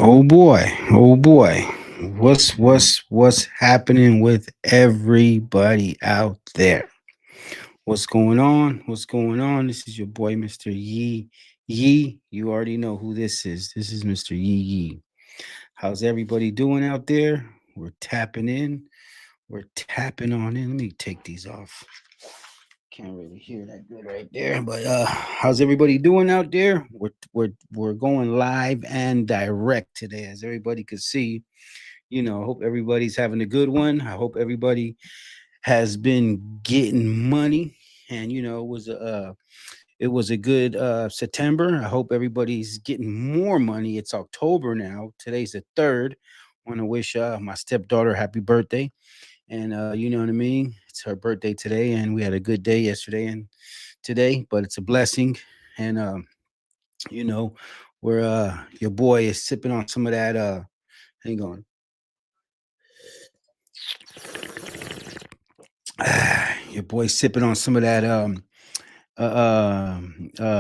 Oh boy. What's happening with everybody out there? What's going on? What's going on? This is your boy, Mr. Yee Yee. You already know who this is. This is Mr. Yee Yee. How's everybody doing out there? We're tapping in. We're tapping on in. Let me take these off. Can't really hear that good right there. But how's everybody doing out there? We're going live and direct today, as everybody could see. I hope everybody's having a good one. I hope everybody has been getting money, and it was a good September. I hope everybody's getting more money. It's October now. Today's the third. Want to wish my stepdaughter happy birthday, and you know what I mean. It's her birthday today, and we had a good day yesterday and today, but it's a blessing, and you know, where your boy is sipping on some of that. Hang on. Your boy sipping on some of that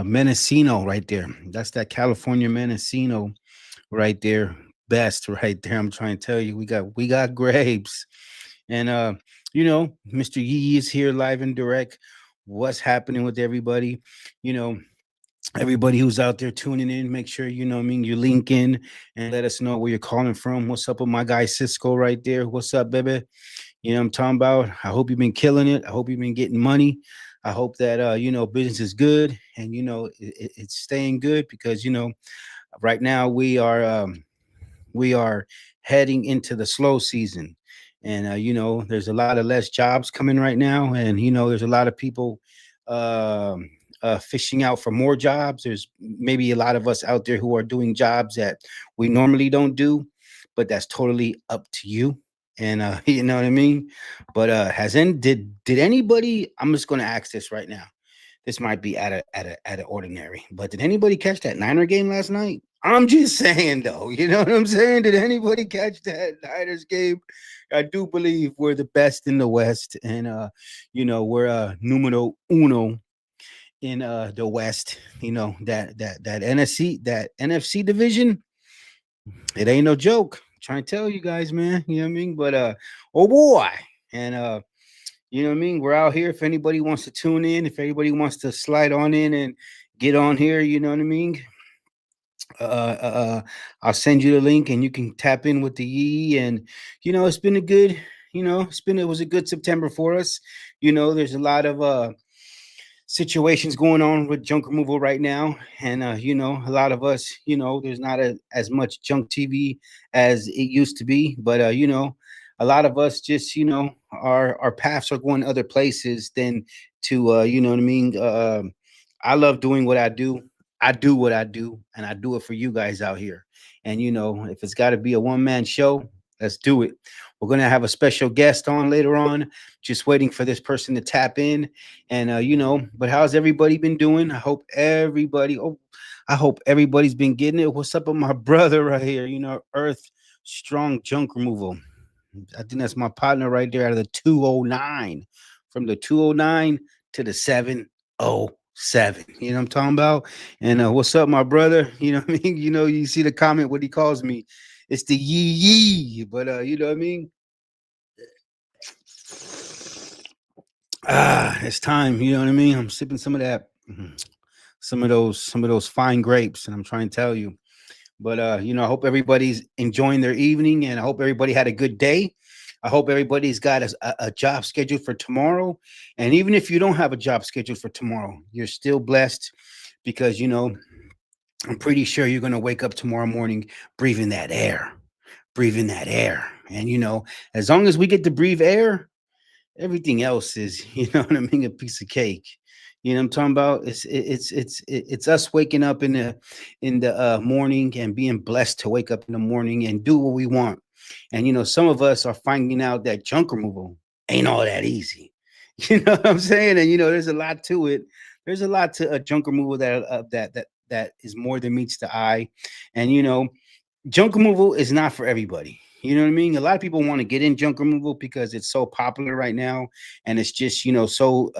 Mendocino right there. That's that California Mendocino right there. Best right there. I'm trying to tell you, we got grapes. And Mr. Yee is here live and direct. What's happening with everybody? You know, everybody who's out there tuning in, make sure you link in and let us know where you're calling from. What's up with my guy Cisco right there? What's up, baby? You know what I'm talking about? I hope you've been killing it. I hope you've been getting money. I hope that business is good and it's staying good because right now we are heading into the slow season, and there's a lot of less jobs coming right now, and there's a lot of people fishing out for more jobs. There's maybe a lot of us out there who are doing jobs that we normally don't do, but that's totally up to you. And you know what I mean. But did anybody? I'm just going to ask this right now. This might be at a ordinary, but did anybody catch that Niner game last night? I'm just saying though, you know what I'm saying? Did anybody catch that Niners game? I do believe we're the best in the West, and we're numero uno in the West. That NFC division, it ain't no joke. I'm trying to tell you guys, man. You know what I mean? But oh boy, and you know what I mean? We're out here. If anybody wants to tune in, if anybody wants to slide on in and get on here, you know what I mean? I'll send you the link and you can tap in with the Yee. And it's been a good, it was a good September for us. There's a lot of situations going on with junk removal right now, and a lot of us, there's not as much junk TV as it used to be, but a lot of us just our paths are going other places than to you know what I mean. I love doing what I do. I do what I do, and I do it for you guys out here. And if it's got to be a one-man show, let's do it. We're gonna have a special guest on later on. Just waiting for this person to tap in, and But how's everybody been doing? I hope everybody's been getting it. What's up with my brother right here? Earth Strong Junk Removal. I think that's my partner right there out of the 209, from the 209 to the 707. You know what I'm talking about? And what's up, my brother? You know what I mean? You see the comment, what he calls me. It's the yee yee, but you know what I mean? It's time. You know what I mean? I'm sipping some of that, some of those fine grapes, and I'm trying to tell you. But I hope everybody's enjoying their evening, and I hope everybody had a good day. I hope everybody's got a job scheduled for tomorrow. And even if you don't have a job scheduled for tomorrow, you're still blessed because I'm pretty sure you're gonna wake up tomorrow morning breathing that air, breathing that air. And as long as we get to breathe air, everything else is, you know what I mean, a piece of cake. You know what I'm talking about? It's us waking up in the morning and being blessed to wake up in the morning and do what we want. And some of us are finding out that junk removal ain't all that easy. You know what I'm saying? And there's a lot to it. There's a lot to a junk removal that is more than meets the eye. And junk removal is not for everybody. You know what I mean? A lot of people want to get in junk removal because it's so popular right now, and it's just so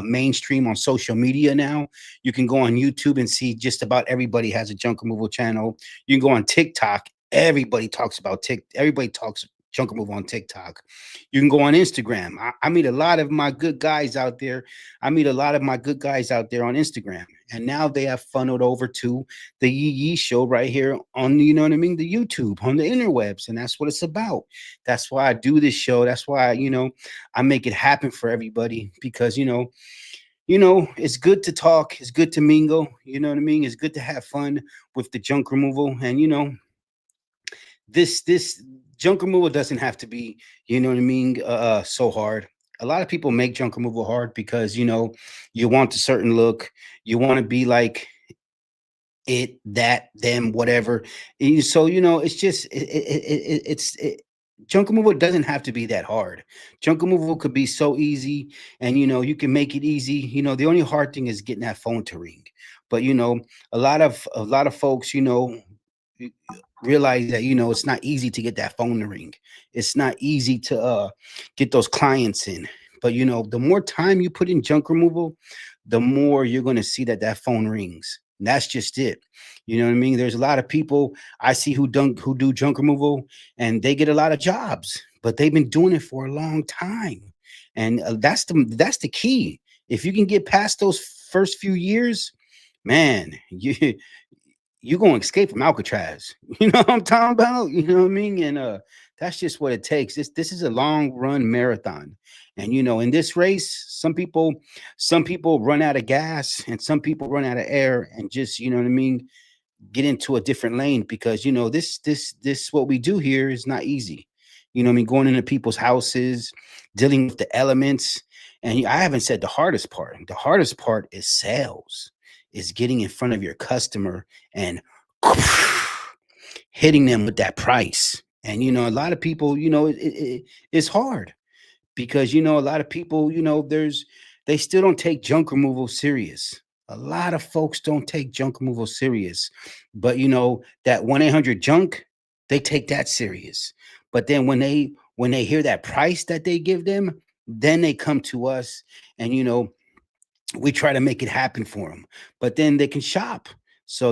mainstream on social media now. You can go on YouTube and see just about everybody has a junk removal channel. You can go on TikTok. Everybody talks about everybody talks junk removal on TikTok. You can go on Instagram. I meet a lot of my good guys out there. I meet a lot of my good guys out there on Instagram. And now they have funneled over to the YEE show right here on, you know what I mean, the YouTube, on the interwebs. And that's what it's about. That's why I do this show. That's why, I make it happen for everybody, because, it's good to talk. It's good to mingle. You know what I mean? It's good to have fun with the junk removal. And, this junk removal doesn't have to be, you know what I mean, so hard. A lot of people make junk removal hard because, you want a certain look. You want to be like it, that, them, whatever. So, it's just, junk removal doesn't have to be that hard. Junk removal could be so easy, and, you can make it easy. The only hard thing is getting that phone to ring. But, a lot of folks, realize that, it's not easy to get that phone to ring. It's not easy to get those clients in. But, the more time you put in junk removal, the more you're going to see that phone rings. And that's just it. You know what I mean? There's a lot of people I see who do junk removal, and they get a lot of jobs, but they've been doing it for a long time. And that's the key. If you can get past those first few years, man, you're going to escape from Alcatraz. You know what I'm talking about? You know what I mean? And that's just what it takes. This is a long run marathon. And in this race, some people run out of gas, and some people run out of air, and just, you know what I mean, get into a different lane, because, this what we do here is not easy. You know what I mean? Going into people's houses, dealing with the elements. And I haven't said the hardest part. The hardest part is sales, is getting in front of your customer and hitting them with that price. And, a lot of people, it's hard, because, a lot of people, they still don't take junk removal serious. A lot of folks don't take junk removal serious. But, that 1-800 junk, they take that serious. But then when they hear that price that they give them, then they come to us, and, we try to make it happen for them. But then they can shop. So,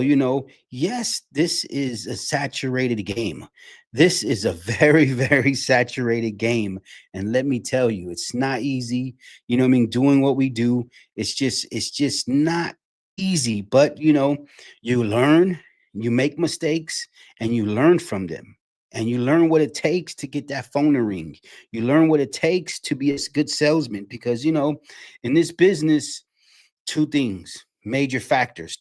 yes, this is a saturated game. This is a very, very saturated game. And let me tell you, it's not easy. You know what I mean? Doing what we do, it's just not easy. But, you learn, you make mistakes, and you learn from them. And you learn what it takes to get that phone to ring. You learn what it takes to be a good salesman, because, in this business, two major factors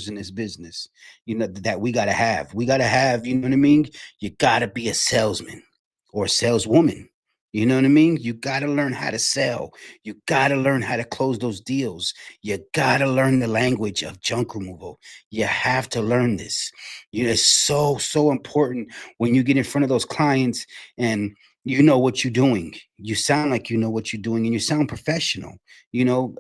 in this business, that we got to have, you know what I mean? You got to be a salesman or a saleswoman. You know what I mean? You got to learn how to sell. You got to learn how to close those deals. You got to learn the language of junk removal. You have to learn this. It's so, so important when you get in front of those clients, and you know what you're doing. You sound like you know what you're doing, and you sound professional. You know,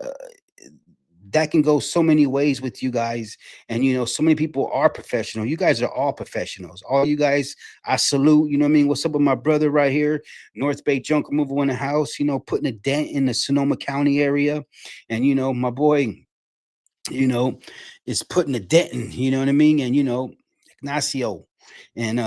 that can go so many ways with you guys. And, so many people are professional. You guys are all professionals. All you guys, I salute. You know what I mean? What's up with my brother right here? North Bay Junk Removal in the house, putting a dent in the Sonoma County area. And, my boy, you know, is putting a dent in, you know what I mean? And, Ignacio. And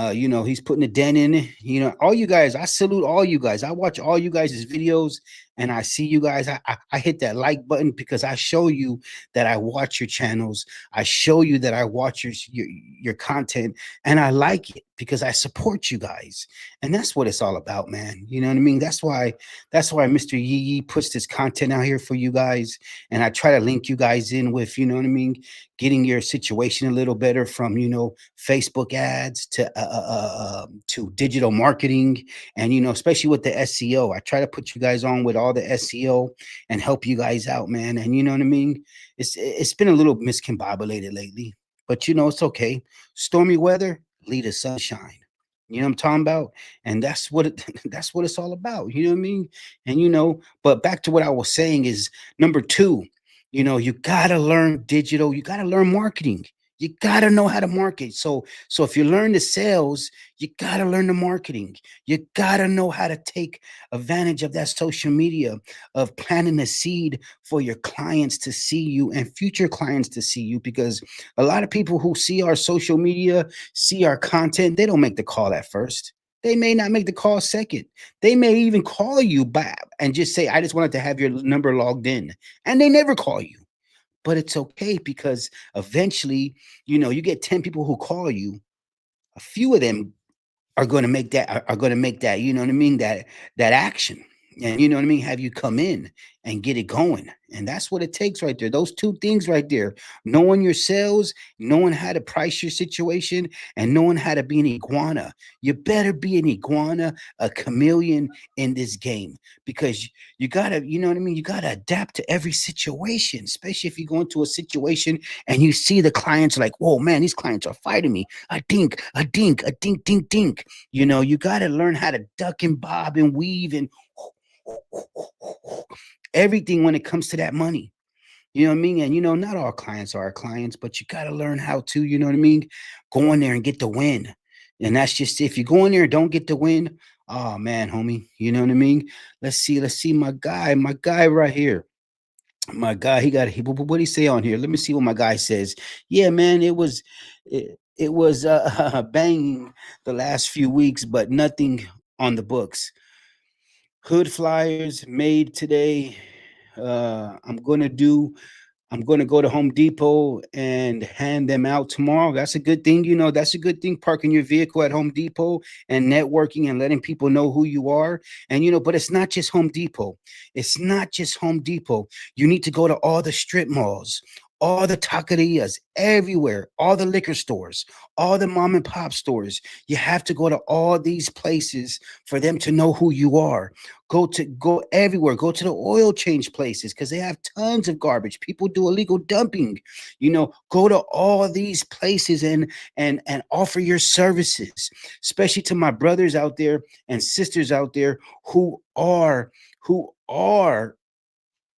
he's putting a dent in it. All you guys, I salute all you guys. I watch all you guys' videos, and I see you guys. I hit that like button, because I show you that I watch your channels. I show you that I watch your content, and I like it because I support you guys. And that's what it's all about, man. You know what I mean? That's why Mr. YEE puts this content out here for you guys. And I try to link you guys in with, you know what I mean, getting your situation a little better, from, Facebook ads to digital marketing. And, especially with the SEO, I try to put you guys on with all the SEO and help you guys out, man. And you know what I mean? It's been a little miscombobulated lately, but it's okay. Stormy weather, lead to sunshine. You know what I'm talking about? And that's what that's what it's all about. You know what I mean? And but back to what I was saying is, number two, you gotta learn digital, you gotta learn marketing. You got to know how to market. So if you learn the sales, you got to learn the marketing. You got to know how to take advantage of that social media, of planting a seed for your clients to see you and future clients to see you, because a lot of people who see our social media, see our content, they don't make the call at first. They may not make the call second. They may even call you back and just say, I just wanted to have your number logged in. And they never call you. But it's okay, because eventually, you get 10 people who call you, a few of them are going to make that are going to make that, you know what I mean, that action. And you know what I mean, have you come in and get it going. And that's what it takes right there. Those two things right there: knowing your sales, knowing how to price your situation, and knowing how to be an iguana. You better be an iguana, a chameleon in this game, because you gotta, you know what I mean, you gotta adapt to every situation, especially if you go into a situation and you see the clients like, whoa man, these clients are fighting me. A dink, a dink, a dink, dink, dink. You got to learn how to duck and bob and weave and everything when it comes to that money. You know what I mean? And not all clients are our clients, but you got to learn how to, you know what I mean, go in there and get the win. And that's just, if you go in there and don't get the win, oh man, homie, you know what I mean? Let's see my guy right here. My guy, what he say on here? Let me see what my guy says. Yeah, man, it was banging the last few weeks, but nothing on the books. Hood flyers made today. I'm going to go to Home Depot and hand them out tomorrow. That's a good thing. That's a good thing, parking your vehicle at Home Depot and networking and letting people know who you are. And, but it's not just Home Depot. It's not just Home Depot. You need to go to all the strip malls, all the taquerias, everywhere, all the liquor stores, all the mom and pop stores. You have to go to all these places for them to know who you are. Go everywhere. Go to the oil change places, because they have tons of garbage. People do illegal dumping. Go to all these places and offer your services, especially to my brothers out there and sisters out there who are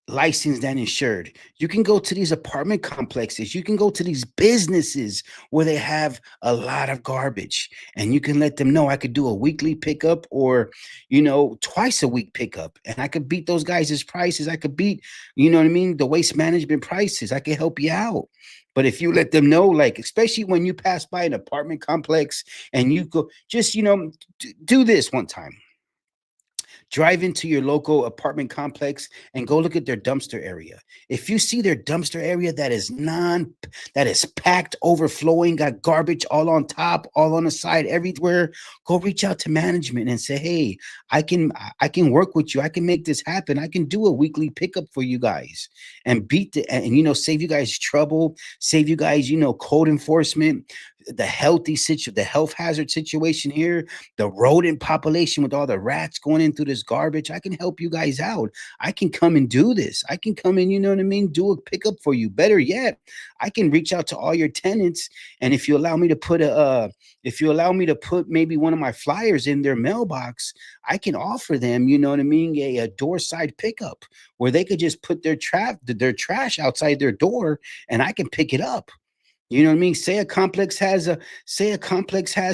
licensed and insured. You can go to these apartment complexes. You can go to these businesses where they have a lot of garbage, and you can let them know, I could do a weekly pickup, or twice a week pickup, and I could beat those guys' prices. I could beat, you know what I mean, the waste management prices. I can help you out. But if you let them know, like, especially when you pass by an apartment complex and you go, just, do this one time. Drive into your local apartment complex and go look at their dumpster area. If you see their dumpster area that is packed, overflowing, got garbage all on top, all on the side, everywhere, go reach out to management and say, hey, I can work with you. I can make this happen. I can do a weekly pickup for you guys and save you guys trouble, save you guys, code enforcement, the health hazard situation here, the rodent population with all the rats going in through this garbage. I can help you guys out. I can come and do this. I can come and, you know what I mean, do a pickup for you. Better yet, I can reach out to all your tenants, and if you allow me to put maybe one of my flyers in their mailbox, I can offer them, you know what I mean, a door side pickup where they could just put their trash outside their door, and I can pick it up. You know what I mean? Say a complex has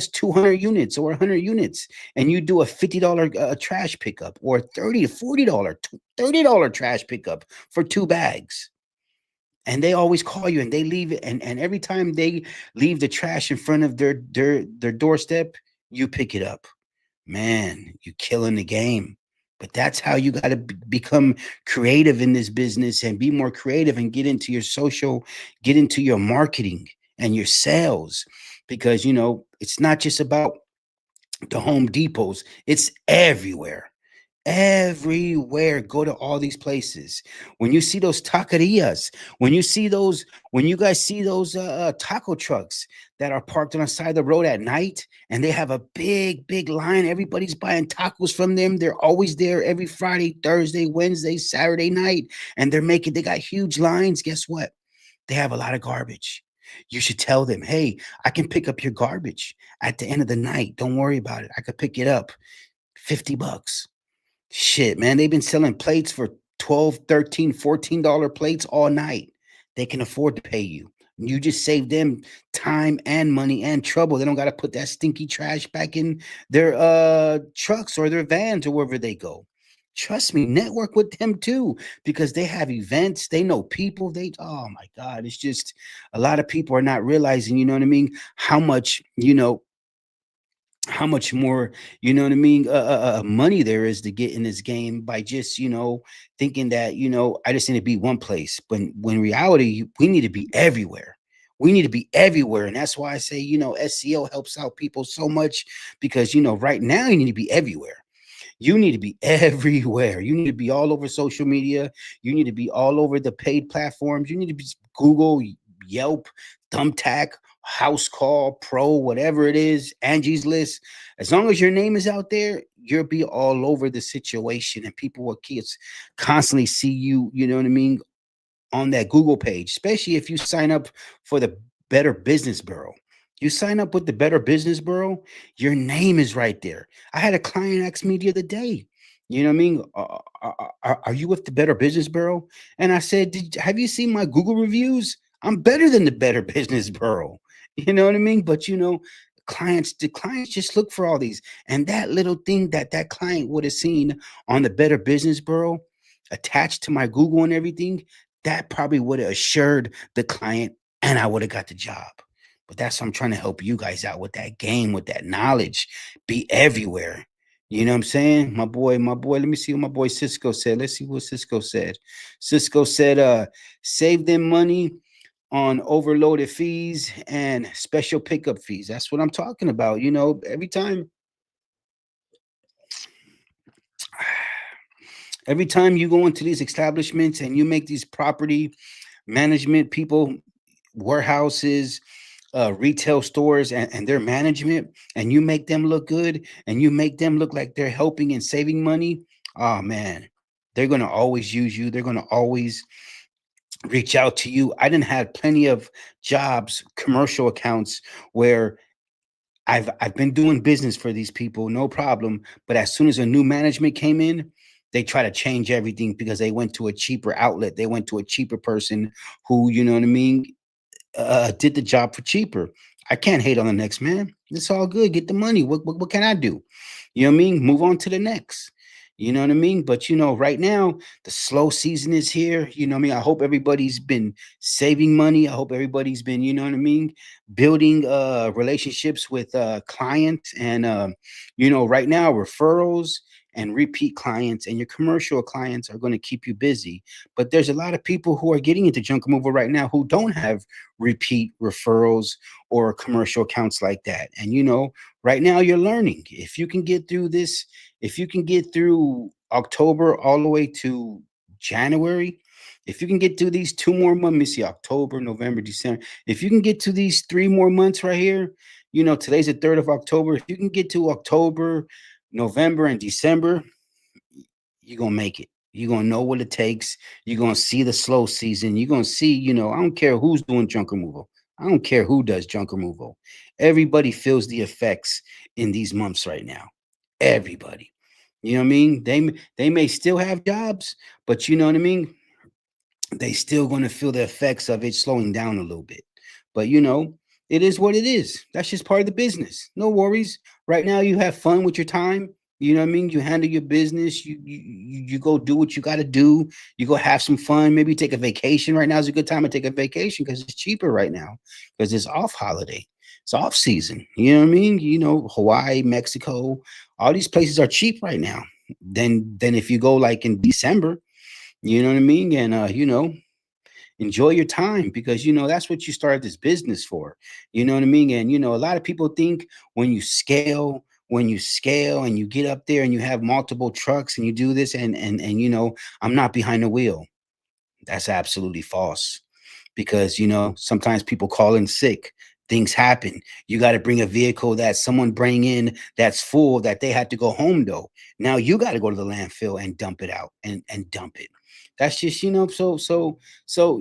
200 units or 100 units, and you do a $50 trash pickup, or a $30 to $40 trash pickup for 2 bags. And they always call you, and they leave it, and every time they leave the trash in front of their doorstep, you pick it up. Man, you're killing the game. But that's how you got to become creative in this business, and be more creative, and get into your social, get into your marketing and your sales, because it's not just about the Home Depots, it's everywhere. Everywhere. Go to all these places. When you see those taquerias, when you guys see those taco trucks that are parked on the side of the road at night, and they have a big line, everybody's buying tacos from them. They're always there every Friday, Thursday, Wednesday, Saturday night, and they got huge lines. Guess what? They have a lot of garbage. You should tell them, hey, I can pick up your garbage at the end of the night. Don't worry about it. I could pick it up. $50. Shit, man, they've been selling plates for 12, 13, $14 plates all night. They can afford to pay you. You just save them time and money and trouble. They don't got to put that stinky trash back in their trucks or their vans or wherever they go. Trust me, network with them too, because they have events, they know people. They, oh my God, it's just a lot of people are not realizing, you know what I mean, how much, how much more, money there is to get in this game by just, thinking that, I just need to be one place. But when reality, we need to be everywhere. We need to be everywhere. And that's why I say, SEO helps out people so much because, right now you need to be everywhere. You need to be everywhere. You need to be all over social media. You need to be all over the paid platforms. You need to be Google, Yelp, Thumbtack, House Call, Pro, whatever it is, Angie's List. As long as your name is out there, you'll be all over the situation, and people will constantly see you. You know what I mean, on that Google page, especially if you sign up for the Better Business Bureau. You sign up with the Better Business Bureau, your name is right there. I had a client ask me the other day, you know what I mean? Are you with the Better Business Bureau? And I said, have you seen my Google reviews? I'm better than the Better Business Bureau. You know what I mean? But the clients just look for all these, and that little thing that client would have seen on the Better Business Bureau attached to my Google and everything, that probably would have assured the client and I would have got the job. But that's what I'm trying to help you guys out with that game, with that knowledge. Be everywhere. You know what I'm saying? My boy, let me see what my boy Cisco said. Let's see what Cisco said. Cisco said, save them money on overloaded fees and special pickup fees. That's what I'm talking about. Every time you go into these establishments and you make these property management people, warehouses, retail stores, and their management, and you make them look good and you make them look like they're helping and saving money, oh man, they're going to always use you. They're going to always reach out to you. I didn't have plenty of jobs, commercial accounts where I've been doing business for these people, no problem. But as soon as a new management came in, they try to change everything because they went to a cheaper outlet. They went to a cheaper person who, you know what I mean, did the job for cheaper. I can't hate on the next man. It's all good. Get the money. What can I do? You know what I mean? Move on to the next. You know what I mean? But right now the slow season is here. You know what I mean? I hope everybody's been saving money. I hope everybody's been, you know what I mean, building relationships with clients and right now referrals and repeat clients and your commercial clients are going to keep you busy. But there's a lot of people who are getting into junk removal right now who don't have repeat referrals or commercial accounts like that. And right now you're learning. If you can get through this, if you can get through October all the way to January, if you can get through these 2 more months, let me see, October, November, December. If you can get to these 3 more months right here, today's the 3rd of October. If you can get to October, November, and December, you're gonna make it. You're gonna know what it takes. You're gonna see the slow season. You're gonna see, I don't care who's doing junk removal. I don't care who does junk removal. Everybody feels the effects in these months right now. Everybody. You know what I mean? They may still have jobs, but you know what I mean? They still going to feel the effects of it slowing down a little bit. But it is what it is. That's just part of the business. No worries. Right now, you have fun with your time. You know what I mean? You handle your business. You go do what you got to do. You go have some fun. Maybe take a vacation. Right now is a good time to take a vacation because it's cheaper right now because it's off holiday. It's off season. You know what I mean? Hawaii, Mexico, all these places are cheap right now. Then if you go like in December, you know what I mean? And enjoy your time because that's what you started this business for. You know what I mean? And a lot of people think when you scale and you get up there and you have multiple trucks and you do this and I'm not behind the wheel. That's absolutely false because sometimes people call in sick, things happen. You got to bring a vehicle that someone bring in that's full that they had to go home though. Now you got to go to the landfill and dump it out and dump it. That's just so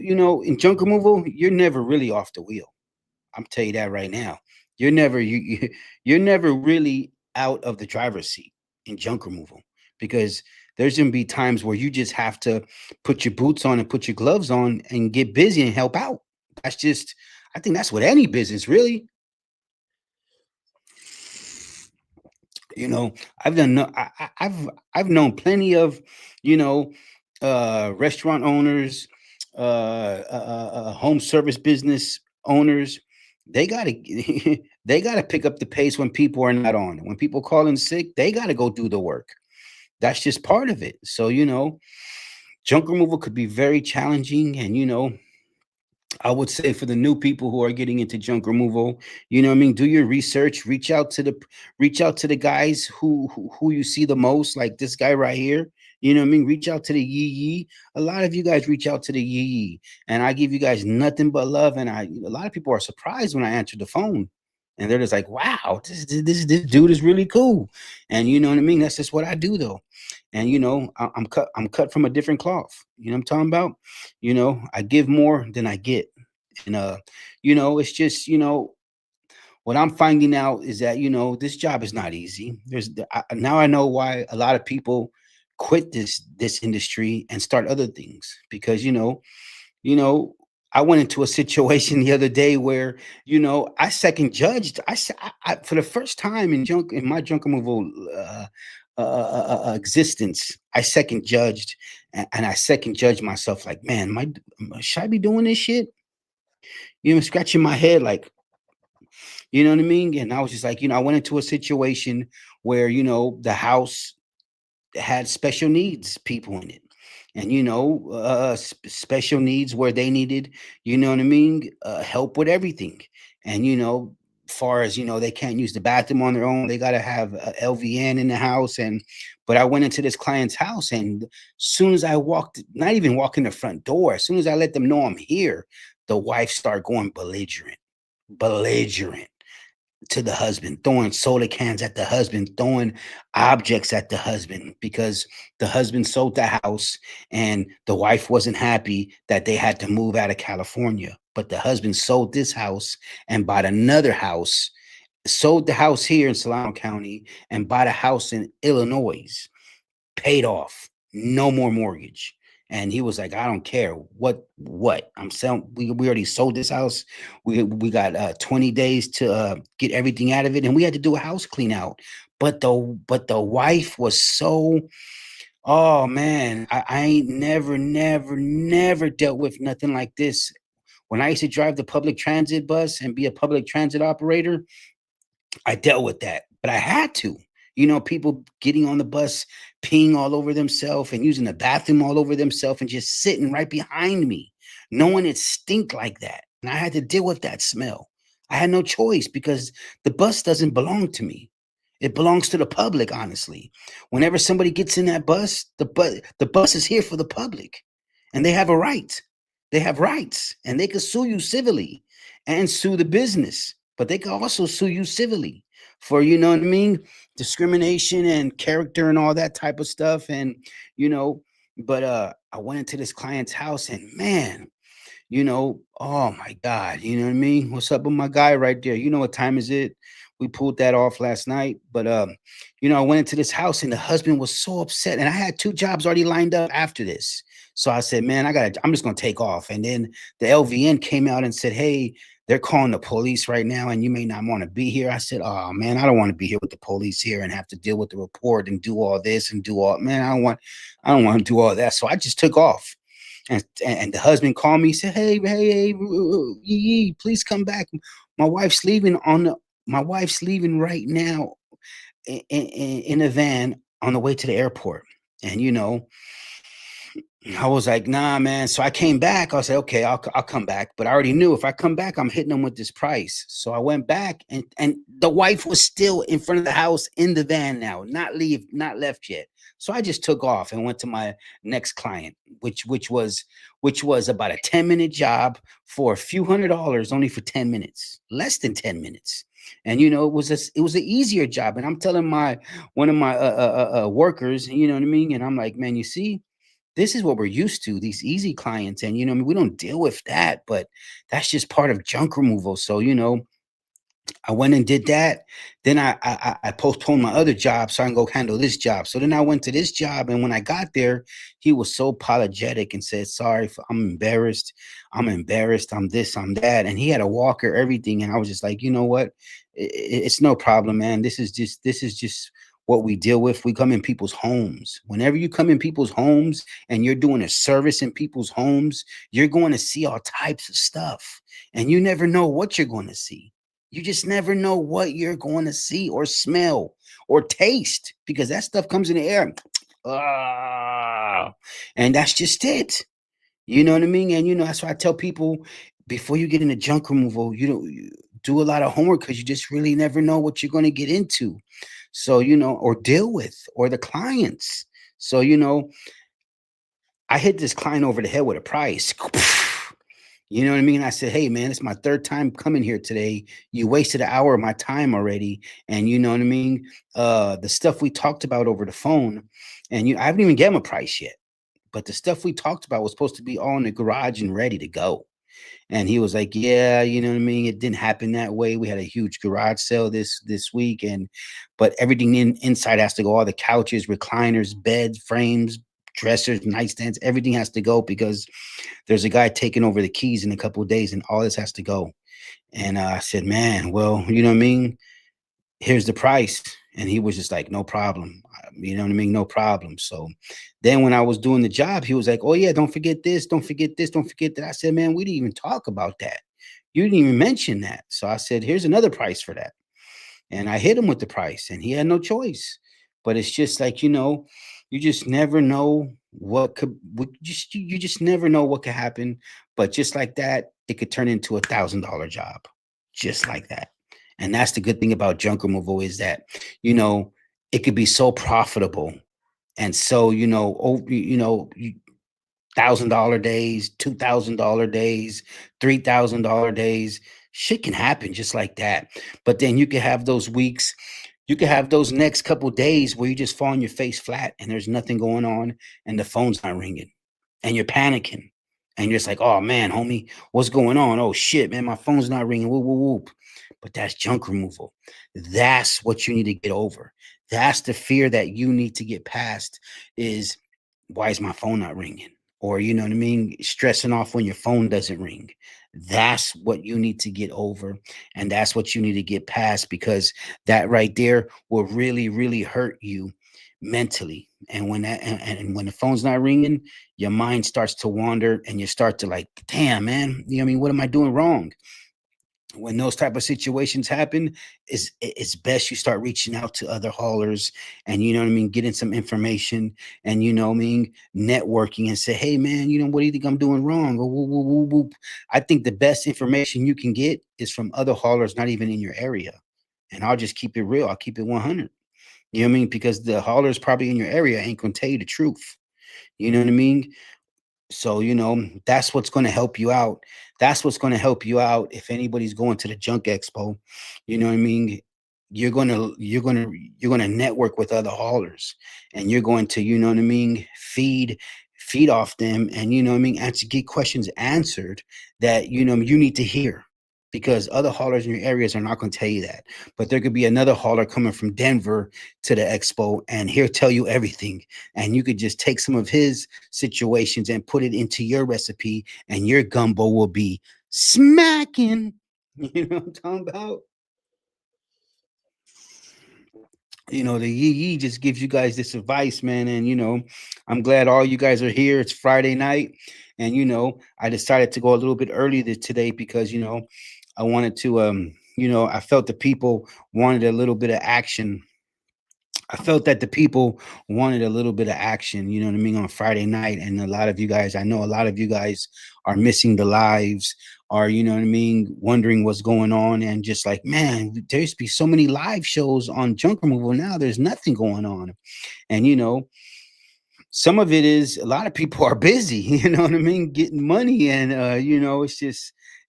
in junk removal you're never really off the wheel. I'm tell you that right now. You're never really out of the driver's seat in junk removal because there's gonna be times where you just have to put your boots on and put your gloves on and get busy and help out. that's just, I think that's what any business really. You know, I've done no, I've known plenty of, you know, restaurant owners, home service business owners. They gotta they gotta pick up the pace when people are not on. When people call in sick, they gotta go do the work. That's just part of it. So, junk removal could be very challenging, and I would say for the new people who are getting into junk removal, what I mean, do your research, reach out to the guys who you see the most, like this guy right here. What I mean? Reach out to the yee. A lot of you guys reach out to the yee, and I give you guys nothing but love. And a lot of people are surprised when I answer the phone, and they're just like, "Wow, this dude is really cool." And you know what I mean? That's just what I do, though. And I'm cut from a different cloth. You know what I'm talking about? I give more than I get. And it's just, what I'm finding out is that, this job is not easy. Now I know why a lot of people quit this industry and start other things, because you know I went into a situation the other day where I second judged. For the first time in my junk removal existence, I second judged, and I second judged myself, like, man, should I be doing this shit? Scratching my head, like, you know what I mean? And I was just like, I went into a situation where, the house had special needs people in it. And, special needs where they needed, what I mean? Help with everything. And, far as, they can't use the bathroom on their own, they got to have a LVN in the house. But I went into this client's house, and soon as I walked, not even walking the front door, as soon as I let them know I'm here, the wife started going belligerent to the husband, throwing soda cans at the husband, throwing objects at the husband, because the husband sold the house and the wife wasn't happy that they had to move out of California. But the husband sold this house and bought another house, sold the house here in Solano County and bought a house in Illinois, paid off, no more mortgage. And he was like, I don't care what I'm selling. We already sold this house. We got 20 days to get everything out of it, and we had to do a house clean out. But the wife was so, oh man, I ain't never dealt with nothing like this. When I used to drive the public transit bus and be a public transit operator, I dealt with that, but I had to. People getting on the bus, peeing all over themselves and using the bathroom all over themselves and just sitting right behind me, knowing it stink like that. And I had to deal with that smell. I had no choice, because the bus doesn't belong to me. It belongs to the public, honestly. Whenever somebody gets in that bus, the bus is here for the public, and they have a right. They have rights, and they can sue you civilly and sue the business, but they can also sue you civilly for, what I mean, discrimination and character and all that type of stuff. And you know but I went into this client's house, and man, oh my God, you know what I mean? What's up with my guy right there? You know what time is it? We pulled that off last night. But I went into this house, and the husband was so upset. And I had two jobs already lined up after this. So I said, man, I'm just gonna take off. And then the LVN came out and said, hey, they're calling the police right now, and you may not want to be here. I said, oh man, I don't want to be here with the police here and have to deal with the report and do all this and do all, man, I don't want to do all that. So I just took off. And the husband called me, said, hey, Yee, please come back. My wife's leaving right now in a van on the way to the airport. And I was like, nah, man. So I came back. I said, okay, I'll come back. But I already knew if I come back, I'm hitting them with this price. So I went back, and the wife was still in front of the house in the van now, not left yet. So I just took off and went to my next client, which was about a 10-minute job for a few $100s, only for 10 minutes, less than 10 minutes. And it was an easier job. And I'm telling one of my workers, you know what I mean? And I'm like, man, you see, this is what we're used to, these easy clients. And, I mean, we don't deal with that, but that's just part of junk removal. So, I went and did that. Then I postponed my other job so I can go handle this job. So then I went to this job, and when I got there, he was so apologetic and said, "Sorry, I'm embarrassed. I'm embarrassed. I'm this, I'm that." And he had a walker, everything, and I was just like, you know what? It's no problem, man. This is just what we deal with. We come in people's homes. Whenever you come in people's homes and you're doing a service in people's homes, you're going to see all types of stuff, and you never know what you're going to see. You just never know what you're going to see or smell or taste because that stuff comes in the air. Ah, and that's just it. You know what I mean? And that's why I tell people before you get into junk removal, you do a lot of homework because you just really never know what you're going to get into. So, or deal with, or the clients. So, I hit this client over the head with a price. You know what I mean? I said, "Hey, man, it's my third time coming here today. You wasted an hour of my time already." And you know what I mean? The stuff we talked about over the phone, and I haven't even given him a price yet. But the stuff we talked about was supposed to be all in the garage and ready to go. And he was like, "Yeah, you know what I mean? It didn't happen that way. We had a huge garage sale this week, and but everything inside has to go. All the couches, recliners, beds, frames, dressers, nightstands, everything has to go because there's a guy taking over the keys in a couple of days, and all this has to go." And I said, "Man, well, you know what I mean? Here's the price." And he was just like, "No problem." You know what I mean? No problem. So then when I was doing the job, he was like, "Oh yeah, don't forget this, don't forget this, don't forget that." I said, "Man, we didn't even talk about that. You didn't even mention that." So I said, "Here's another price for that." And I hit him with the price, and he had no choice. But it's just like, you just never know you just never know what could happen. But just like that, it could turn into $1,000 job. Just like that. And that's the good thing about junk removal is that, you know, it could be so profitable. And so, $1,000 days, $2,000 days, $3,000 days. Shit can happen just like that. But then you can have those weeks, you can have those next couple days where you just fall on your face flat and there's nothing going on and the phone's not ringing and you're panicking and you're just like, "Oh man, homie, what's going on? Oh shit, man, my phone's not ringing." Whoop, whoop, whoop. But that's junk removal. That's what you need to get over. That's the fear that you need to get past is, why is my phone not ringing? Or, you know what I mean? Stressing off when your phone doesn't ring. That's what you need to get over. And that's what you need to get past because that right there will really, really hurt you mentally. And and when the phone's not ringing, your mind starts to wander and you start to like, "Damn, man, you know what I mean? What am I doing wrong?" When those type of situations happen, it's best you start reaching out to other haulers and you know what I mean, getting some information and you know what I mean, networking and say, "Hey man, what do you think I'm doing wrong?" Or whoop, whoop, whoop, whoop. I think the best information you can get is from other haulers not even in your area. And I'll just keep it real. I'll keep it 100. You know what I mean? Because the haulers probably in your area ain't gonna tell you the truth. You know what I mean? So, that's what's going to help you out. That's what's going to help you out if anybody's going to the junk expo. You know what I mean? You're going to network with other haulers and you're going to, you know what I mean, feed off them and you know what I mean, answer get questions answered that you need to hear because other haulers in your areas are not going to tell you that. But there could be another hauler coming from Denver to the expo and he'll tell you everything. And you could just take some of his situations and put it into your recipe and your gumbo will be smacking. You know what I'm talking about? The YEEEEE just gives you guys this advice, man. And I'm glad all you guys are here. It's Friday night. And I decided to go a little bit early today because I wanted to I felt the people wanted a little bit of action. I felt that the people wanted a little bit of action, you know what I mean, on Friday night. And a lot of you guys, I know a lot of you guys are missing the lives, are, you know what I mean, wondering what's going on. And just like, man, there used to be so many live shows on junk removal. Now there's nothing going on. And, some of it is a lot of people are busy, you know what I mean, getting money. And,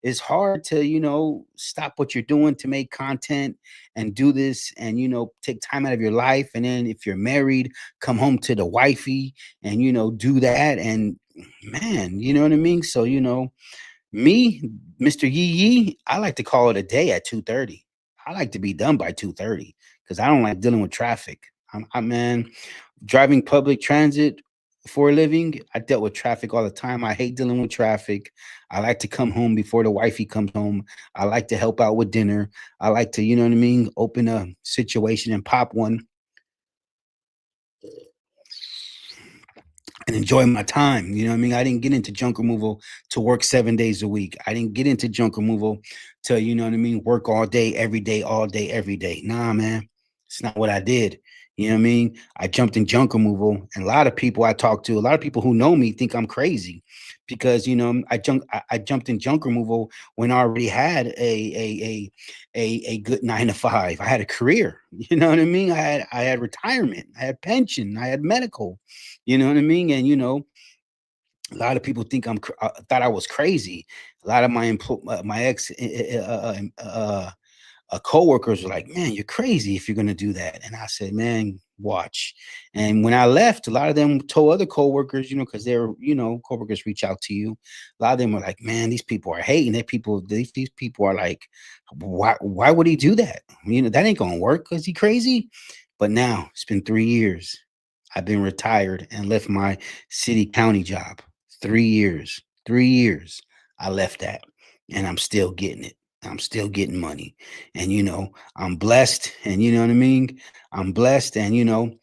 it's hard to, stop what you're doing to make content and do this and, take time out of your life. And then if you're married, come home to the wifey and, do that. And man, you know what I mean? So, me, Mr. Yee Yee, I like to call it a day at 2:30. I like to be done by 2:30 because I don't like dealing with traffic. Man, driving public transit for a living, I dealt with traffic all the time. I hate dealing with traffic. I like to come home before the wifey comes home. I like to help out with dinner. I like to, you know what I mean, open a situation and pop one and enjoy my time. You know what I mean? I didn't get into junk removal to work 7 days a week. I didn't get into junk removal to, you know what I mean, work all day, every day, all day, every day. Nah, man, it's not what I did. You know what I mean? I jumped in junk removal, and a lot of people I talk to, a lot of people who know me think I'm crazy because you know I jumped in junk removal when I already had a good 9 to 5. I had a career. You know what I mean? I had retirement, I had pension, I had medical. You know what I mean? And you know, a lot of people think thought I was crazy. A lot of my ex coworkers were like, "Man, you're crazy if you're gonna do that." And I said, "Man, watch." And when I left, a lot of them told other coworkers, you know, because they're, you know, coworkers reach out to you. A lot of them were like, "Man, these people are hating. These people are like, why would he do that? You know, that ain't gonna work because he crazy." But now it's been 3 years. I've been retired and left my city county job. 3 years. 3 years. I left that, and I'm still getting it. I'm still getting money. And you know, I'm blessed, and you know what I mean? I'm blessed, and you know,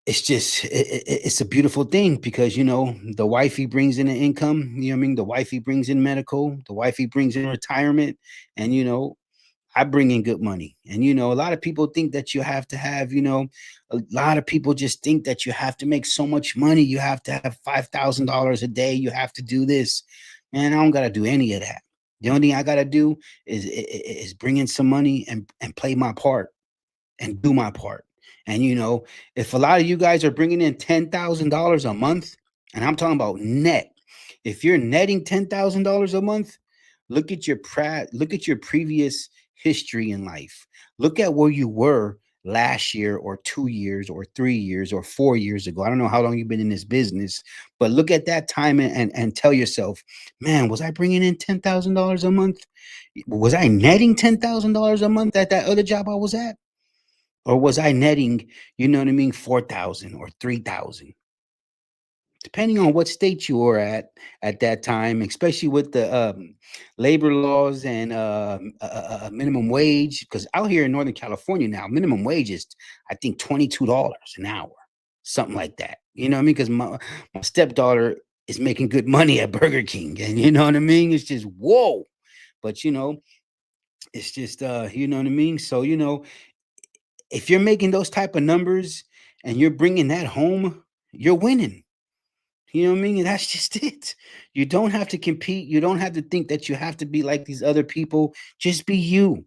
it's just it's a beautiful thing because you know, the wifey brings in an income, you know what I mean? The wifey brings in medical, the wifey brings in retirement, and you know, I bring in good money. And you know, a lot of people think that you have to have, you know, a lot of people just think that you have to make so much money. You have to have $5,000 a day. You have to do this. Man, I don't got to do any of that. The only thing I got to do is bring in some money and play my part and do my part. And you know, if a lot of you guys are bringing in $10,000 a month, and I'm talking about net, if you're netting $10,000 a month, look at your previous history in life. Look at where you were last year or 2 years or 3 years or 4 years ago. I don't know how long you've been in this business, but look at that time and tell yourself, man, was I bringing in $10,000 a month? Was I netting $10,000 a month at that other job I was at? Or was I netting, you know what I mean, 4,000 or 3,000? Depending on what state you were at that time, especially with the labor laws and minimum wage. Because out here in Northern California now, minimum wage is, I think, $22 an hour, something like that. You know what I mean? Because my stepdaughter is making good money at Burger King, and you know what I mean. It's just whoa, but you know, it's just you know what I mean. So you know, if you're making those type of numbers and you're bringing that home, you're winning. You know what I mean? And that's just it. You don't have to compete. You don't have to think that you have to be like these other people. Just be you.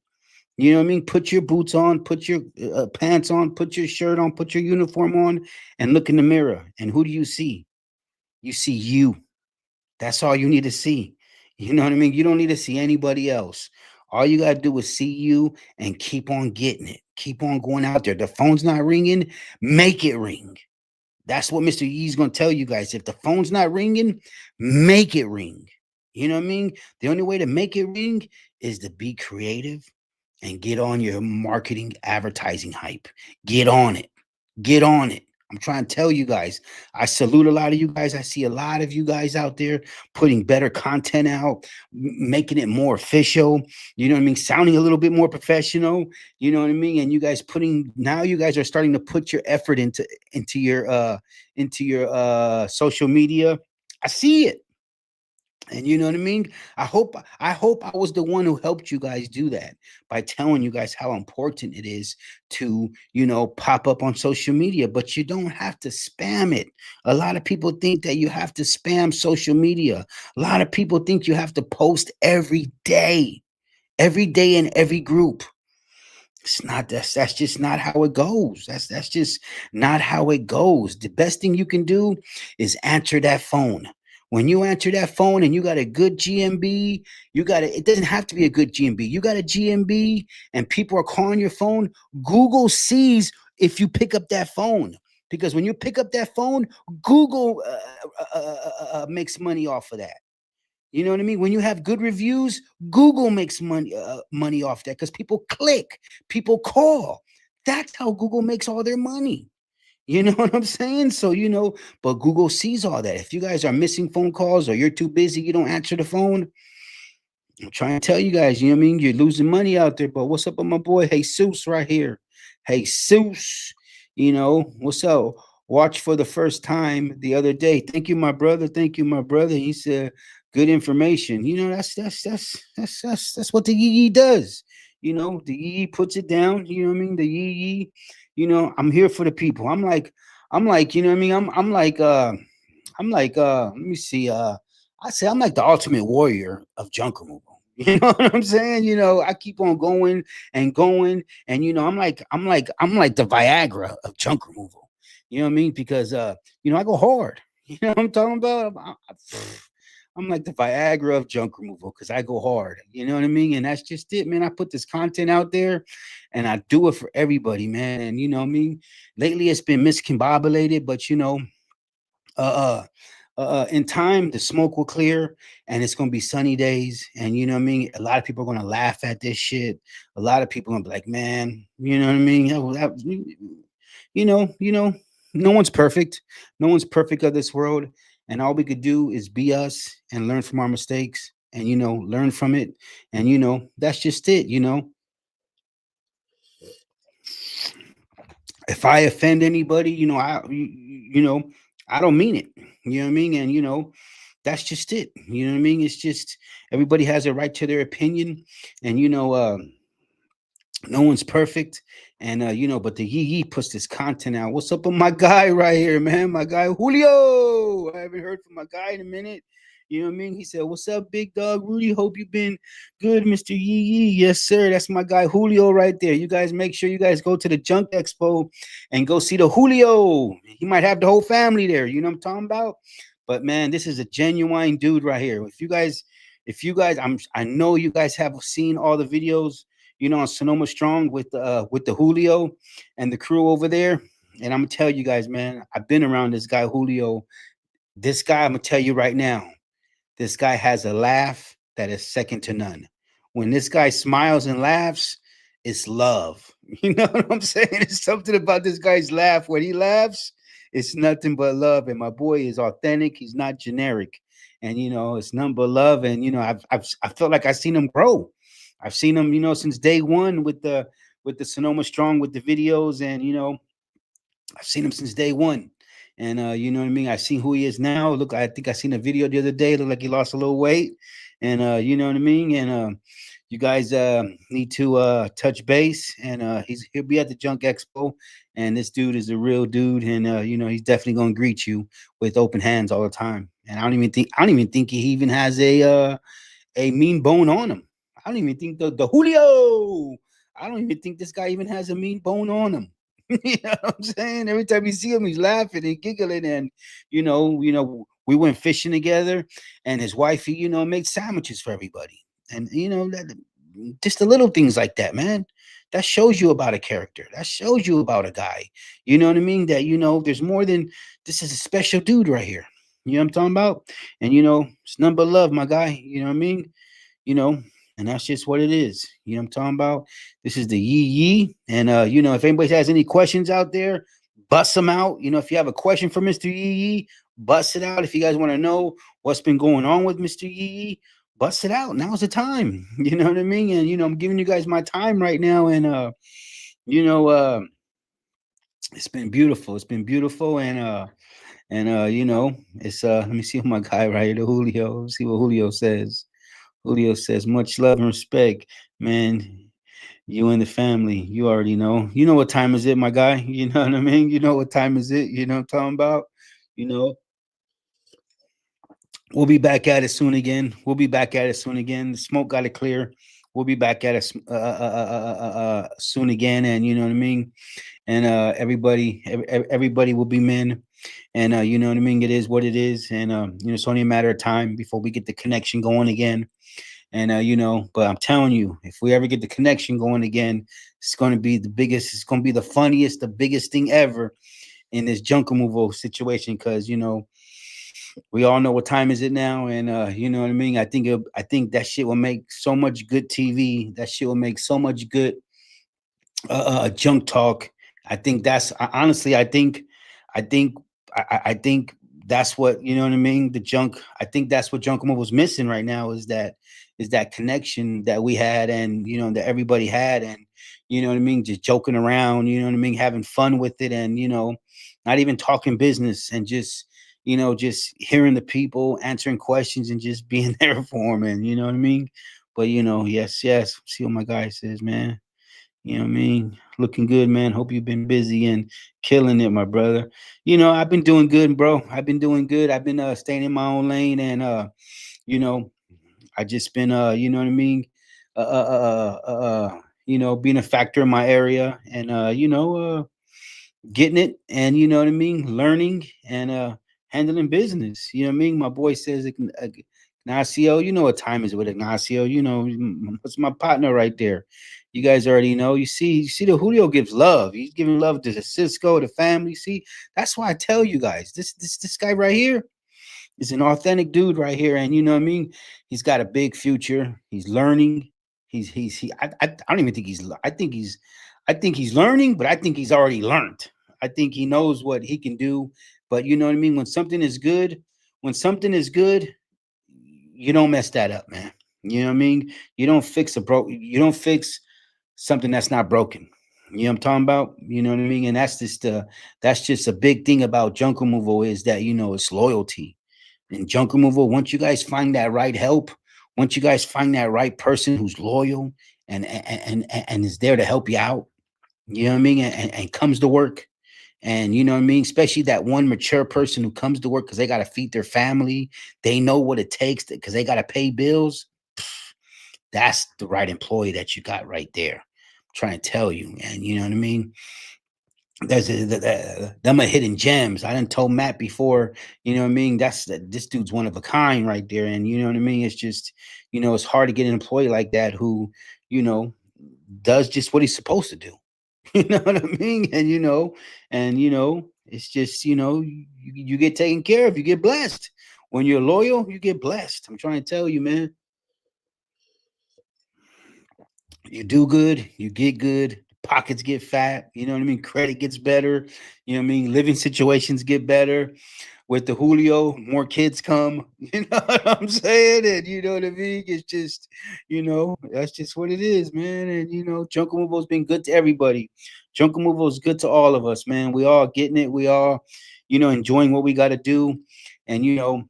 You know what I mean? Put your boots on, put your pants on, put your shirt on, put your uniform on, and look in the mirror. And who do you see? You see you. That's all you need to see. You know what I mean? You don't need to see anybody else. All you got to do is see you and keep on getting it. Keep on going out there. The phone's not ringing, make it ring. That's what Mr. Yee's going to tell you guys. If the phone's not ringing, make it ring. You know what I mean? The only way to make it ring is to be creative and get on your marketing advertising hype. Get on it. Get on it. I'm trying to tell you guys. I salute a lot of you guys. I see a lot of you guys out there putting better content out, making it more official. You know what I mean? Sounding a little bit more professional. You know what I mean? And you guys putting now you guys are starting to put your effort into your social media. I see it. And you know what I mean? I hope I was the one who helped you guys do that by telling you guys how important it is to, you know, pop up on social media, but you don't have to spam it. A lot of people think that you have to spam social media. A lot of people think you have to post every day in every group. It's not that's just not how it goes. That's just not how it goes. The best thing you can do is answer that phone. When you answer that phone and you got a good GMB, it doesn't have to be a good GMB. You got a GMB and people are calling your phone, Google sees if you pick up that phone. Because when you pick up that phone, Google makes money off of that. You know what I mean? When you have good reviews, Google makes money off that because people click, people call. That's how Google makes all their money. You know what I'm saying? So, but Google sees all that. If you guys are missing phone calls or you're too busy, you don't answer the phone, I'm trying to tell you guys, you know what I mean? You're losing money out there. But what's up with my boy Jesus right here? Jesus, what's up? Watch for the first time the other day. Thank you, my brother. Thank you, my brother. He said good information. That's what the YEE does. The YEE puts it down. You know what I mean? The YEE, I'm here for the people. I'm like, you know what I mean? Let me see, I say I'm like the ultimate warrior of junk removal. You know what I'm saying? I keep on going and going, and I'm like the Viagra of junk removal. You know what I mean? Because I go hard. You know what I'm talking about? I'm like the Viagra of junk removal because I go hard. You know what I mean? And that's just it, man. I put this content out there, and I do it for everybody, man. And you know what I mean? Lately, it's been miscombobulated, but uh, in time, the smoke will clear and it's going to be sunny days. And you know what I mean? A lot of people are going to laugh at this shit. A lot of people are going to be like, man, you know what I mean? No one's perfect. No one's perfect of this world. And all we could do is be us and learn from our mistakes and, learn from it. And, that's just it, if I offend anybody, I don't mean it. You know what I mean? And that's just it. You know what I mean? It's just everybody has a right to their opinion, and no one's perfect. And but the Yee puts this content out. What's up with my guy right here, man? My guy Julio. I haven't heard from my guy in a minute. You know what I mean? He said, "What's up, big dog Rudy? Hope you've been good, Mr. Yee." Yes, sir. That's my guy Julio right there. You guys make sure you guys go to the Junk Expo and go see the Julio. He might have the whole family there. You know what I'm talking about? But man, this is a genuine dude right here. If you guys, I know you guys have seen all the videos, on Sonoma Strong with the Julio and the crew over there. And I'm gonna tell you guys, man, I've been around this guy Julio. This guy, I'm gonna tell you right now, this guy has a laugh that is second to none. When this guy smiles and laughs, it's love. You know what I'm saying? It's something about this guy's laugh. When he laughs, it's nothing but love. And my boy is authentic. He's not generic. And it's nothing but love. And I felt like I've seen him grow. I've seen him, since day one with the Sonoma Strong with the videos, and I've seen him since day one. And you know what I mean? I've seen who he is now. Look, I think I seen a video the other day. Looked like he lost a little weight. And you know what I mean? And you guys need to touch base. And he'll be at the Junk Expo. And this dude is a real dude. And he's definitely gonna greet you with open hands all the time. And I don't even think he even has a mean bone on him. I don't even think the Julio. I don't even think this guy even has a mean bone on him. You know what I'm saying? Every time you see him, he's laughing and giggling, and we went fishing together, and his wife, made sandwiches for everybody, and just the little things like that, man. That shows you about a character. That shows you about a guy. You know what I mean? That there's more than this is a special dude right here. You know what I'm talking about? And it's nothing but love, my guy. You know what I mean? you know, and that's just what it is. You know what I'm talking about? This is the YEEEEE. And if anybody has any questions out there, bust them out. If you have a question for Mr. YEEEEE, bust it out. If you guys want to know what's been going on with Mr. YEEEEE, bust it out. Now's the time. You know what I mean? And I'm giving you guys my time right now. And you know, it's been beautiful. It's been beautiful. And it's let me see my guy right here, the Julio. Let's see what Julio says. Julio says, much love and respect, man. You and the family, you already know. You know what time is it, my guy? You know what I mean? You know what time is it? You know what I'm talking about? You know, we'll be back at it soon again. We'll be back at it soon again. The smoke got it clear. We'll be back at it soon again. And you know what I mean? And everybody will be men. And you know what I mean? It is what it is. And it's only a matter of time before we get the connection going again. And but I'm telling you, if we ever get the connection going again, it's going to be the biggest. It's going to be the funniest, the biggest thing ever in this junk removal situation. Because We all know what time is it now, and you know what I mean. I think that shit will make so much good TV. That shit will make so much good junk talk. I think honestly, I think, I think that's what, you know what I mean. The junk. I think that's what Junk was missing right now, is that connection that we had, and you know, that everybody had, and you know what I mean, just joking around. You know what I mean, having fun with it, and you know, not even talking business, and just, you know, just hearing the people, answering questions, and just being there for them. And you know what I mean. But you know, yes, yes. See what my guy says, man. You know what I mean? Looking good, man. Hope you've been busy and killing it, my brother. You know, I've been doing good, bro. I've been doing good. I've been staying in my own lane, and you know, I just been you know what I mean? You know, being a factor in my area, and you know, getting it, and you know what I mean, learning, and handling business. You know what I mean? My boy says Ignacio, you know what time is it with Ignacio? You know, what's my partner right there. You guys already know. You see the Julio gives love. He's giving love to the Cisco, the family. See, that's why I tell you guys, this guy right here is an authentic dude right here, and you know what I mean. He's got a big future. He's learning. I don't even think he's. I think he's learning, but I think he's already learned. I think he knows what he can do. But you know what I mean. When something is good, you don't mess that up, man. You know what I mean. You don't fix a broke. You don't fix something that's not broken. You know what I'm talking about? You know what I mean? And that's just a big thing about junk removal, is that, you know, it's loyalty. And junk removal, once you guys find that right help, once you guys find that right person who's loyal, and is there to help you out, you know what I mean, and comes to work, and you know what I mean, especially that one mature person who comes to work because they got to feed their family, they know what it takes because they got to pay bills. That's the right employee that you got right there. I'm trying to tell you, and you know what I mean. Them are hidden gems. I didn't told Matt before. You know what I mean. This dude's one of a kind right there, and you know what I mean. It's just, you know, it's hard to get an employee like that who, you know, does just what he's supposed to do. You know what I mean? And you know, it's just, you know, you get taken care of. You get blessed when you're loyal. You get blessed. I'm trying to tell you, man. You do good, you get good, pockets get fat, you know what I mean? Credit gets better, you know what I mean? Living situations get better. With the Julio, more kids come, you know what I'm saying? And you know what I mean? It's just, you know, that's just what it is, man. And you know, junk removal's been good to everybody. Junk removal is good to all of us, man. We all getting it. We all, you know, enjoying what we got to do. And you know,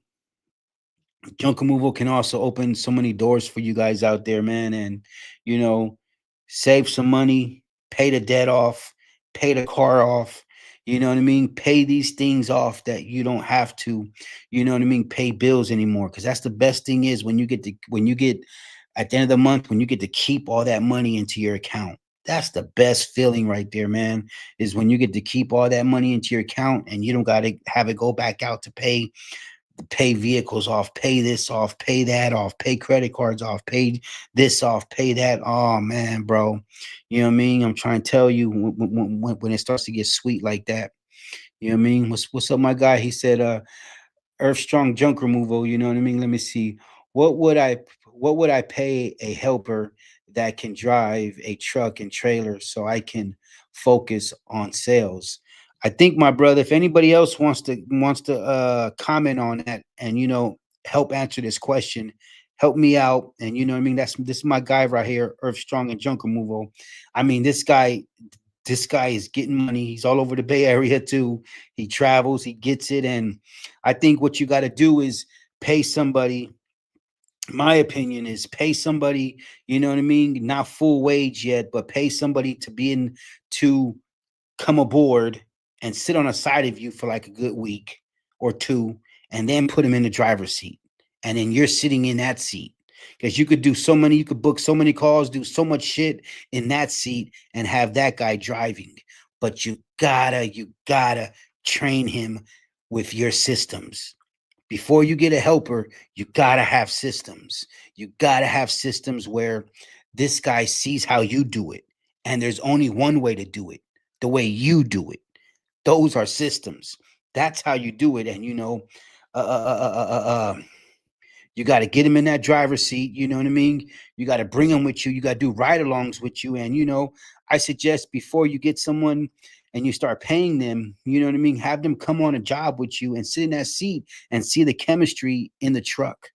junk removal can also open so many doors for you guys out there, man. And you know, save some money, pay the debt off, pay the car off. You know what I mean? Pay these things off that you don't have to, you know what I mean, pay bills anymore. Because that's the best thing, is when you get at the end of the month, when you get to keep all that money into your account. That's the best feeling right there, man. Is when you get to keep all that money into your account, and you don't got to have it go back out to pay vehicles off, pay this off, pay that off, pay credit cards off, pay this off, pay that. Oh man, bro, you know what I mean? I'm trying to tell you, when it starts to get sweet like that, you know what I mean? What's up, my guy? He said, Earth Strong junk removal. You know what I mean? Let me see. What would I what would I pay a helper that can drive a truck and trailer so I can focus on sales? I think, my brother, if anybody else wants to comment on that, and you know, help answer this question, help me out. And you know what I mean? This is my guy right here, Earth Strong and junk removal. I mean, this guy is getting money. He's all over the Bay Area too. He travels, he gets it. And I think what you got to do is pay somebody. My opinion is pay somebody, you know what I mean? Not full wage yet, but pay somebody to come aboard and sit on the side of you for like a good week or two, and then put him in the driver's seat. And then you're sitting in that seat. Because you could book so many calls, do so much shit in that seat, and have that guy driving. But you gotta train him with your systems. Before you get a helper, you gotta have systems. You gotta have systems where this guy sees how you do it. And there's only one way to do it, the way you do it. Those are systems. That's how you do it. And you know, uh, uh, uh, uh, uh, uh, you got to get them in that driver's seat. You know what I mean? You got to bring them with you. You got to do ride-alongs with you. And I suggest before you get someone and you start paying them, you know what I mean, have them come on a job with you and sit in that seat and see the chemistry in the truck,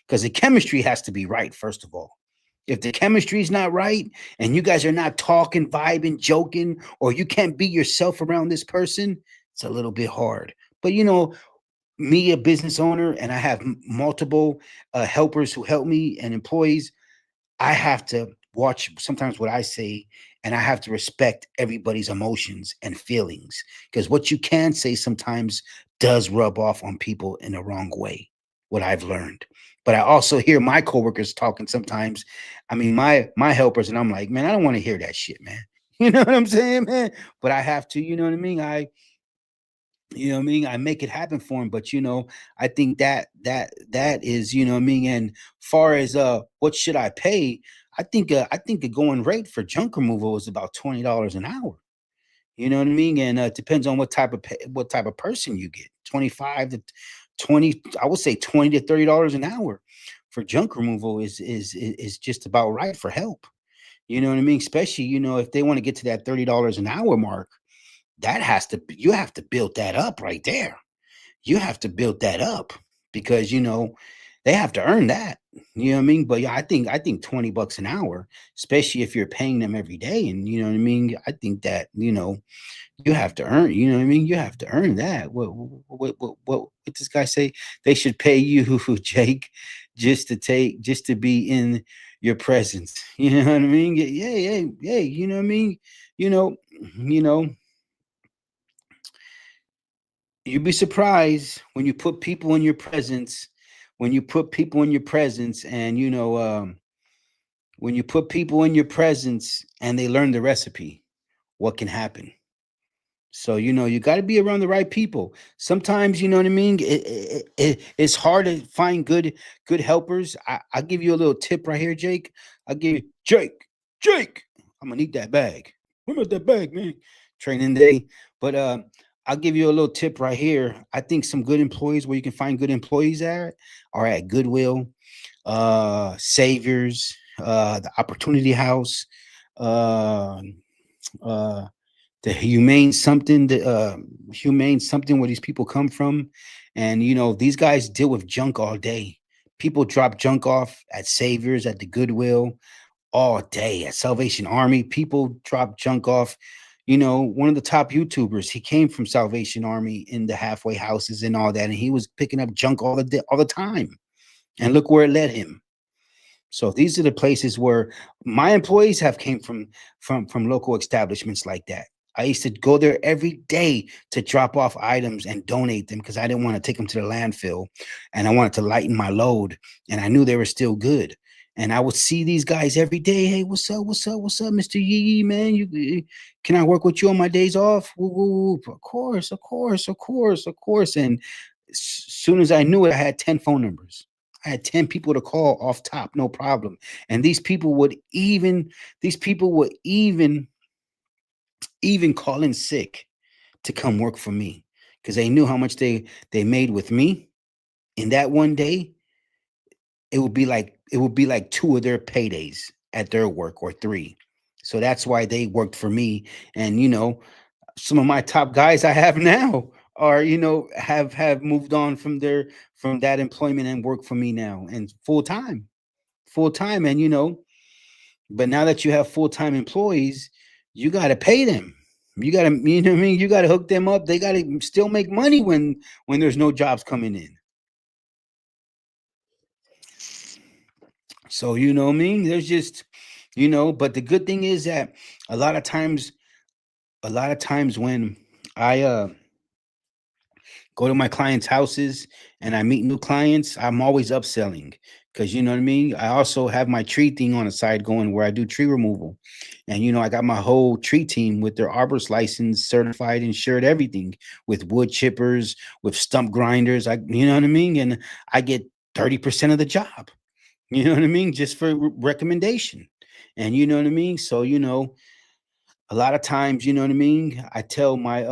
because the chemistry has to be right first of all. If the chemistry is not right and you guys are not talking, vibing, joking, or you can't be yourself around this person, it's a little bit hard. But me, a business owner, and I have multiple helpers who help me and employees, I have to watch sometimes what I say, and I have to respect everybody's emotions and feelings, because what you can say sometimes does rub off on people in the wrong way. What I've learned, but I also hear my coworkers talking sometimes. I mean, my helpers, and I'm like, man, I don't want to hear that shit, man. You know what I'm saying, man? But I have to, you know what I mean? I make it happen for him. But I think that is, what I mean. And far as what should I pay, I think the going rate for junk removal is about $20 an hour. You know what I mean? And it depends on what type of person you get. 25 to 20, I would say $20 to $30 an hour for junk removal is just about right for help. You know what I mean? Especially, if they want to get to that $30 an hour mark, you have to build that up right there. You have to build that up, because they have to earn that. You know what I mean? But yeah, I think $20 an hour, especially if you're paying them every day, and you know what I mean. I think that you have to earn. You know what I mean? You have to earn that. What this guy say? They should pay you, Jake, just to be in your presence. You know what I mean? Yeah, yeah, yeah. You know what I mean? You know, you know. You'd be surprised when you put people in your presence. When you put people in your presence, and when you put people in your presence and they learn the recipe, what can happen? So you got to be around the right people. Sometimes, you know what I mean. It's hard to find good helpers. I'll give you a little tip right here, Jake. I'll give you Jake. I'm gonna need that bag. Where about that bag, man? Training day. But I'll give you a little tip right here. I think some good employees, where you can find good employees at, are at Goodwill, Saviors, the Opportunity House, uh, uh, the humane something, where these people come from. And these guys deal with junk all day. People drop junk off at Saviors, at the Goodwill, all day. At Salvation Army, people drop junk off. One of the top YouTubers, he came from Salvation Army, in the halfway houses and all that, and he was picking up junk all the time, and look where it led him. So these are the places where my employees have came from local establishments like that. I used to go there every day to drop off items and donate them, because I didn't want to take them to the landfill, and I wanted to lighten my load, and I knew they were still good. And I would see these guys every day. Hey, what's up? What's up? What's up, Mr. Yee, man? Can I work with you on my days off? Woo, woo, woo. Of course, of course, of course, of course. And as soon as I knew it, I had 10 phone numbers. I had 10 people to call off top, no problem. And these people would even call in sick to come work for me, because they knew how much they made with me in that one day. It would be like two of their paydays at their work, or three. So that's why they worked for me. And some of my top guys I have now are, have moved on from that employment and work for me now, and full time. And but now that you have full-time employees, you got to pay them. You got to, what I mean, you got to hook them up. They got to still make money when there's no jobs coming in. So what I mean, there's just, but the good thing is that a lot of times when I go to my clients' houses and I meet new clients, I'm always upselling, because you know what I mean. I also have my tree thing on the side going, where I do tree removal, and I got my whole tree team with their arborist license, certified, insured, everything, with wood chippers, with stump grinders. You know what I mean, and I get 30% of the job. You know what I mean, just for recommendation, and you know what I mean. So a lot of times, you know what I mean. I tell my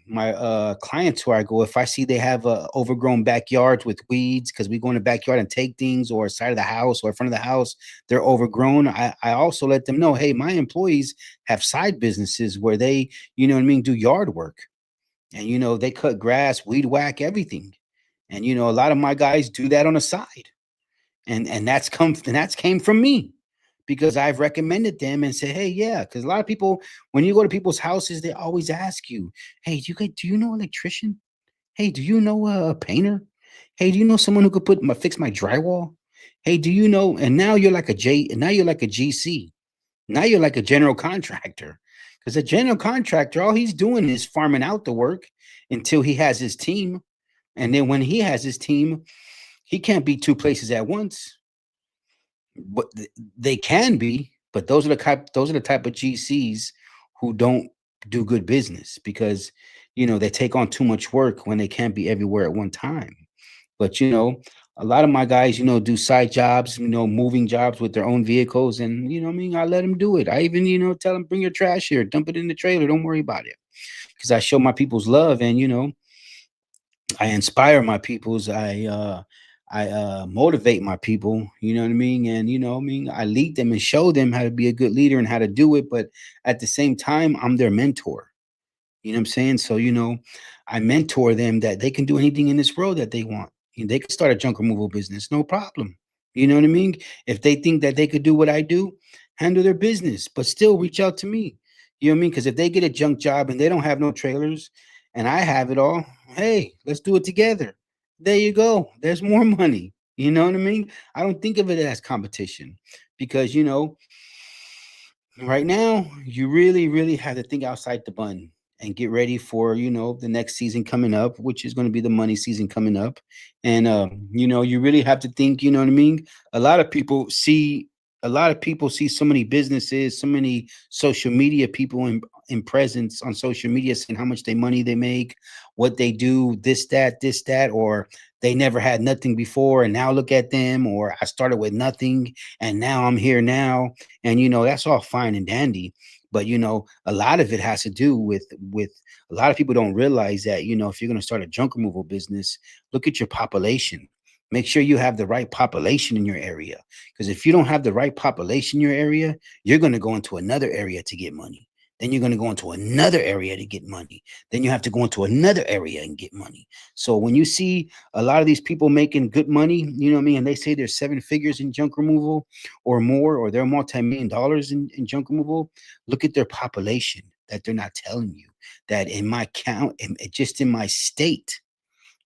my clients where I go, if I see they have overgrown backyards with weeds, because we go in the backyard and take things, or side of the house or front of the house, they're overgrown. I also let them know, hey, my employees have side businesses where they, what I mean, do yard work, and they cut grass, weed whack, everything. And a lot of my guys do that on the side, and that's came from me, because I've recommended them and said, hey, yeah, because a lot of people, when you go to people's houses, they always ask you, hey, do you know an electrician? Hey, do you know a painter? Hey, do you know someone who could fix my drywall? Hey, do you know? And now you're like a now you're like a GC. Now you're like a general contractor, because a general contractor, all he's doing is farming out the work until he has his team. And then when he has his team, he can't be two places at once. But they can be, but those are the type of GCs who don't do good business, because they take on too much work when they can't be everywhere at one time. But a lot of my guys, do side jobs, moving jobs with their own vehicles, and I mean, I let them do it. I even tell them, bring your trash here, dump it in the trailer, don't worry about it, because I show my people's love, and I inspire my peoples. I motivate my people, you know what I mean? And I mean, I lead them and show them how to be a good leader and how to do it. But at the same time, I'm their mentor. You know what I'm saying? So, I mentor them that they can do anything in this world that they want. They can start a junk removal business, no problem. You know what I mean? If they think that they could do what I do, handle their business, but still reach out to me. You know what I mean? Because if they get a junk job and they don't have no trailers and I have it all, hey, let's do it together. There you go. There's more money. You know what I mean? I don't think of it as competition, because, right now, you really, really have to think outside the bun and get ready for, the next season coming up, which is going to be the money season coming up. And you really have to think, you know what I mean? A lot of people see so many businesses, so many social media people in presence on social media, saying how much money they make, what they do, this, that, or they never had nothing before and now look at them, or I started with nothing and now I'm here now. And that's all fine and dandy, but a lot of it has to do with a lot of people don't realize that, if you're going to start a junk removal business, look at your population. Make sure you have the right population in your area, because if you don't have the right population in your area, you're going to go into another area to get money. Then you're going to go into another area to get money. Then you have to go into another area and get money. So when you see a lot of these people making good money, you know what I mean, and they say they're seven figures in junk removal or more, or they're multi-million dollars in junk removal, look at their population that they're not telling you. That in my count, just in my state,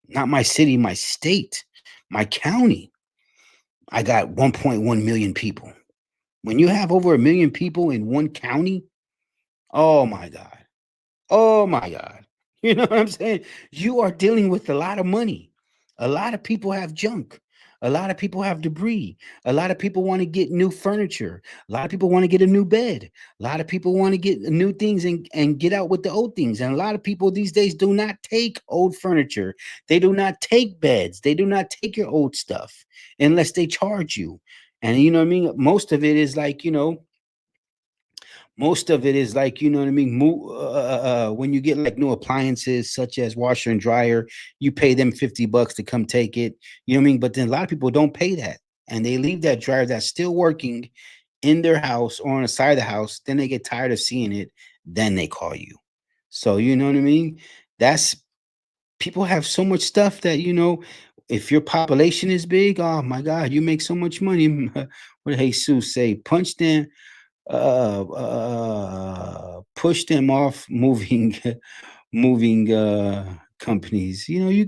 not my city, my state, my county, I got 1.1 million people. When you have over a million people in one county, oh my God. Oh my God. You know what I'm saying? You are dealing with a lot of money. A lot of people have junk. A lot of people have debris. A lot of people want to get new furniture. A lot of people want to get a new bed. A lot of people want to get new things and get out with the old things. And a lot of people these days do not take old furniture. They do not take beds. They do not take your old stuff unless they charge you. And you know what I mean? Most of it is like, you know what I mean? When you get like new appliances such as washer and dryer, you pay them $50 to come take it. You know what I mean? But then a lot of people don't pay that. And they leave that dryer that's still working in their house or on the side of the house. Then they get tired of seeing it. Then they call you. So, you know what I mean? That's People have so much stuff that, if your population is big, oh my God, you make so much money. What did Jesus say? Punch them, push them off moving moving companies. You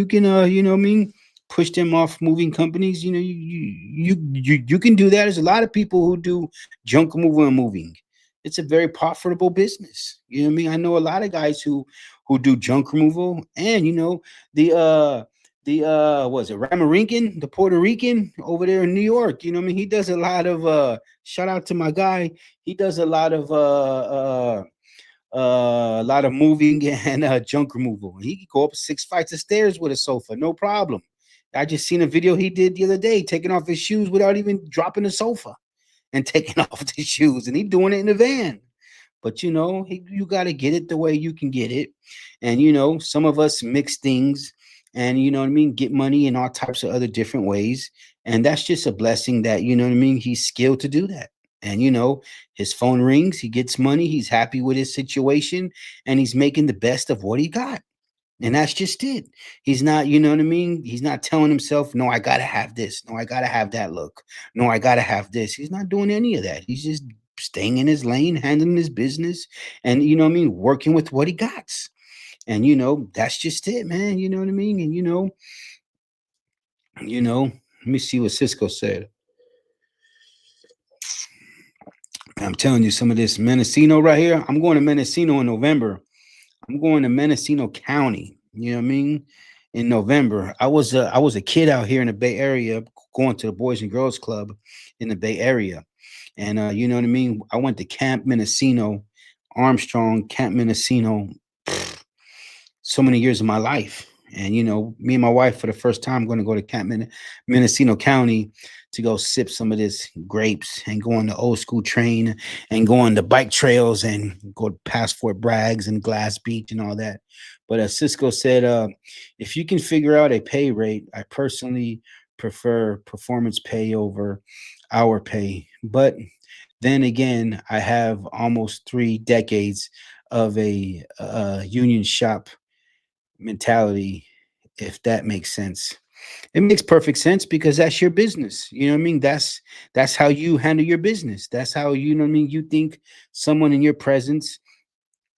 can what I mean, push them off moving companies. You can do that. There's a lot of people who do junk removal and moving. It's a very profitable business. You know what I mean? I know a lot of guys who do junk removal, and the was it Ramarincan, the Puerto Rican over there in New York. You know what I mean? He does a lot of shout out to my guy. He does a lot of moving and junk removal. He could go up 6 flights of stairs with a sofa, no problem. I just seen a video he did the other day, taking off his shoes without even dropping the sofa and taking off the shoes, and he doing it in the van. but you got to get it the way you can get it. And some of us mix things, and you know what I mean, get money in all types of other different ways. And that's just a blessing that, you know what I mean, he's skilled to do that. And his phone rings, he gets money, he's happy with his situation, and he's making the best of what he got. And that's just it. He's not, you know what I mean? He's not telling himself, no, I gotta have this. No, I gotta have that look. No, I gotta have this. He's not doing any of that. He's just staying in his lane, handling his business, and you know what I mean, working with what he got. And that's just it, man. You know what I mean? And let me see what Cisco said. I'm telling you some of this Mendocino right here. I'm going to Mendocino in November. I'm going to Mendocino County. You know what I mean? In November, I was a kid out here in the Bay Area, going to the Boys and Girls Club in the Bay Area, and you know what I mean. I went to Camp Mendocino, Armstrong, Camp Mendocino, so many years of my life. And me and my wife, for the first time, going to go to Camp Mendocino County to go sip some of this grapes and go on the old school train and go on the bike trails and go past Fort Braggs and Glass Beach and all that. But as Cisco said, if you can figure out a pay rate, I personally prefer performance pay over hour pay. But then again, I have almost 3 decades of a union shop mentality, if that makes sense. It makes perfect sense because that's your business. You know what I mean? That's how you handle your business. That's how, you know what I mean, you think someone in your presence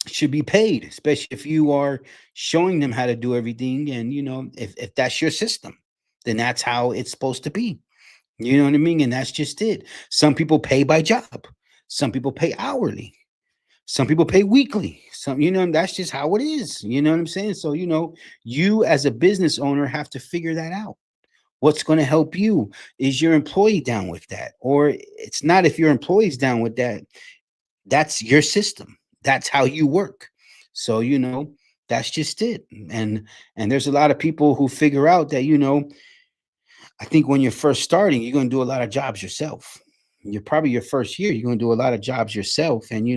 should be paid, especially if you are showing them how to do everything. And if that's your system, then that's how it's supposed to be. You know what I mean? And that's just it. Some people pay by job, some people pay hourly, some people pay weekly. Some, that's just how it is. You know what I'm saying? So, you as a business owner have to figure that out. What's going to help you? Is your employee down with that? Or it's not. If your employee's down with that, that's your system. That's how you work. So, that's just it. And there's a lot of people who figure out that, I think when you're first starting, you're going to do a lot of jobs yourself. You're probably your first year, you're going to do a lot of jobs yourself. And,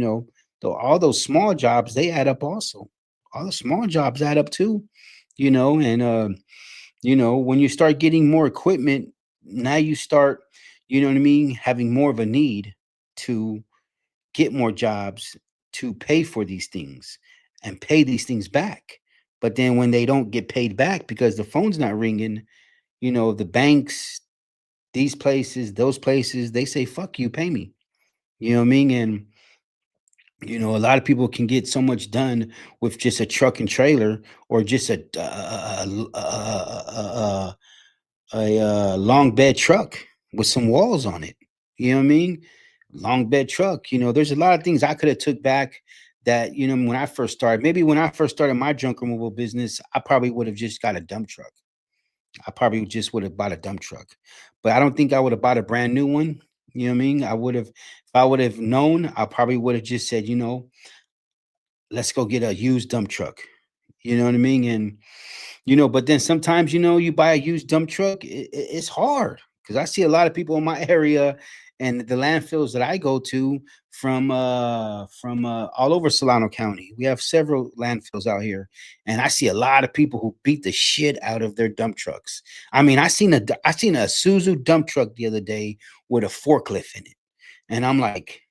though all those small jobs, they add up also. All the small jobs add up too, and, when you start getting more equipment, now you start, you know what I mean, having more of a need to get more jobs to pay for these things and pay these things back. But then when they don't get paid back because the phone's not ringing, the banks, these places, those places, they say, fuck you, pay me. You know what I mean? And, a lot of people can get so much done with just a truck and trailer, or just a long bed truck with some walls on it. You know what I mean? Long bed truck. There's a lot of things I could have took back that, when I first started. Maybe when I first started my junk removal business, I probably would have just got a dump truck. I probably just would have bought a dump truck, but I don't think I would have bought a brand new one. You know what I mean? I would have, if I would have known, I probably would have just said, let's go get a used dump truck. You know what I mean? And but then sometimes, you buy a used dump truck, it's hard because I see a lot of people in my area and the landfills that I go to from all over Solano County. We have several landfills out here, and I see a lot of people who beat the shit out of their dump trucks. I mean, I seen a Suzu dump truck the other day with a forklift in it, and I'm like,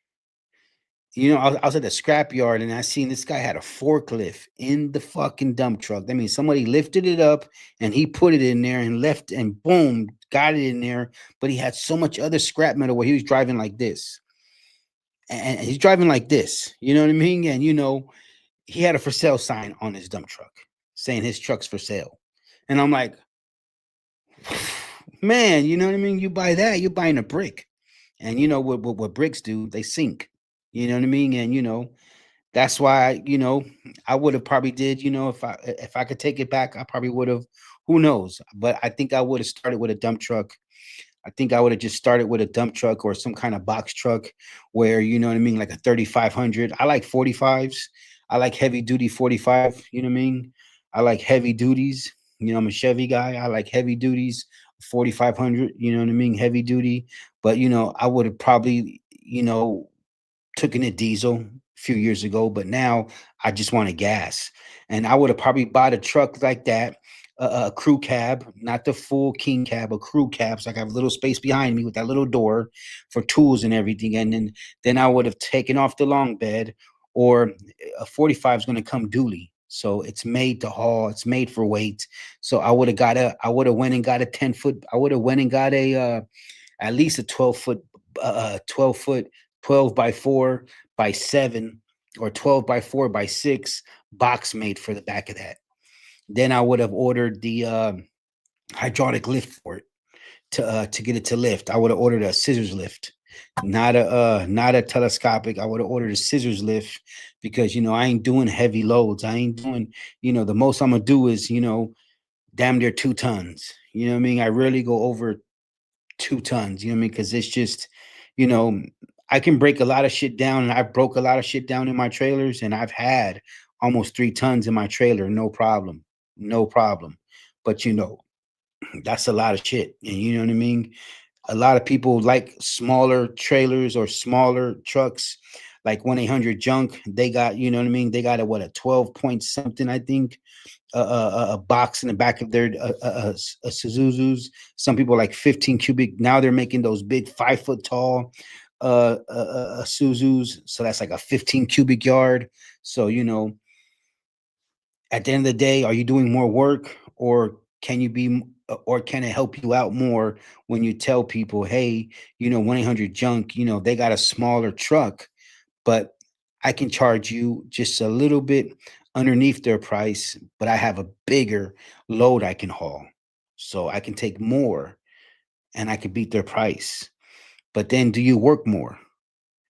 I was at the scrap yard and I seen this guy had a forklift in the fucking dump truck. That means somebody lifted it up and he put it in there and left, and boom, got it in there. But he had so much other scrap metal where he was driving like this. And he's driving like this. You know what I mean? And he had a for sale sign on his dump truck saying his truck's for sale. And I'm like, man, you know what I mean? You buy that, you're buying a brick. And what bricks do, they sink. You know what I mean? And that's why, I would have probably did, if I could take it back, I probably would have, who knows? But I think I would have started with a dump truck. I think I would have just started with a dump truck or some kind of box truck where, you know what I mean, like a 3500. I like 45s. I like heavy duty 45, you know what I mean? I like heavy duties. I'm a Chevy guy. I like heavy duties, 4500, you know what I mean? Heavy duty. But, I would have probably, taken a diesel few years ago, but now I just want a gas. And I would have probably bought a truck like that, a crew cab, not the full king cab, a crew cab, so I have a little space behind me with that little door for tools and everything. And then I would have taken off the long bed, or a 45 is going to come dually. So it's made to haul, it's made for weight. So I would have went and got a 10 foot, I would have went and got a at least a 12 foot 12 by 4 by 7, or 12 by 4 by 6 box made for the back of that. Then I would have ordered the hydraulic lift for it, to get it to lift. I would have ordered a scissors lift, not a telescopic. I would have ordered a scissors lift, because I ain't doing heavy loads. I ain't doing, the most I'm gonna do is, damn near 2 tons. You know what I mean? I rarely go over 2 tons. You know what I mean? Because it's just, you know, I can break a lot of shit down, and I've broke a lot of shit down in my trailers, and I've had almost 3 tons in my trailer, no problem, no problem. But that's a lot of shit, and you know what I mean. A lot of people like smaller trailers or smaller trucks, like 1-800 junk. They got, you know what I mean. They got a 12 point something, I think, a box in the back of their Suzuzu's. Some people like 15 cubic. Now they're making those big 5 foot tall Suzu's. So that's like a 15 cubic yard. So at the end of the day, are you doing more work, or can it help you out more when you tell people, hey, 1-800 junk, they got a smaller truck, but I can charge you just a little bit underneath their price, but I have a bigger load I can haul. So I can take more, and I can beat their price. But then, do you work more?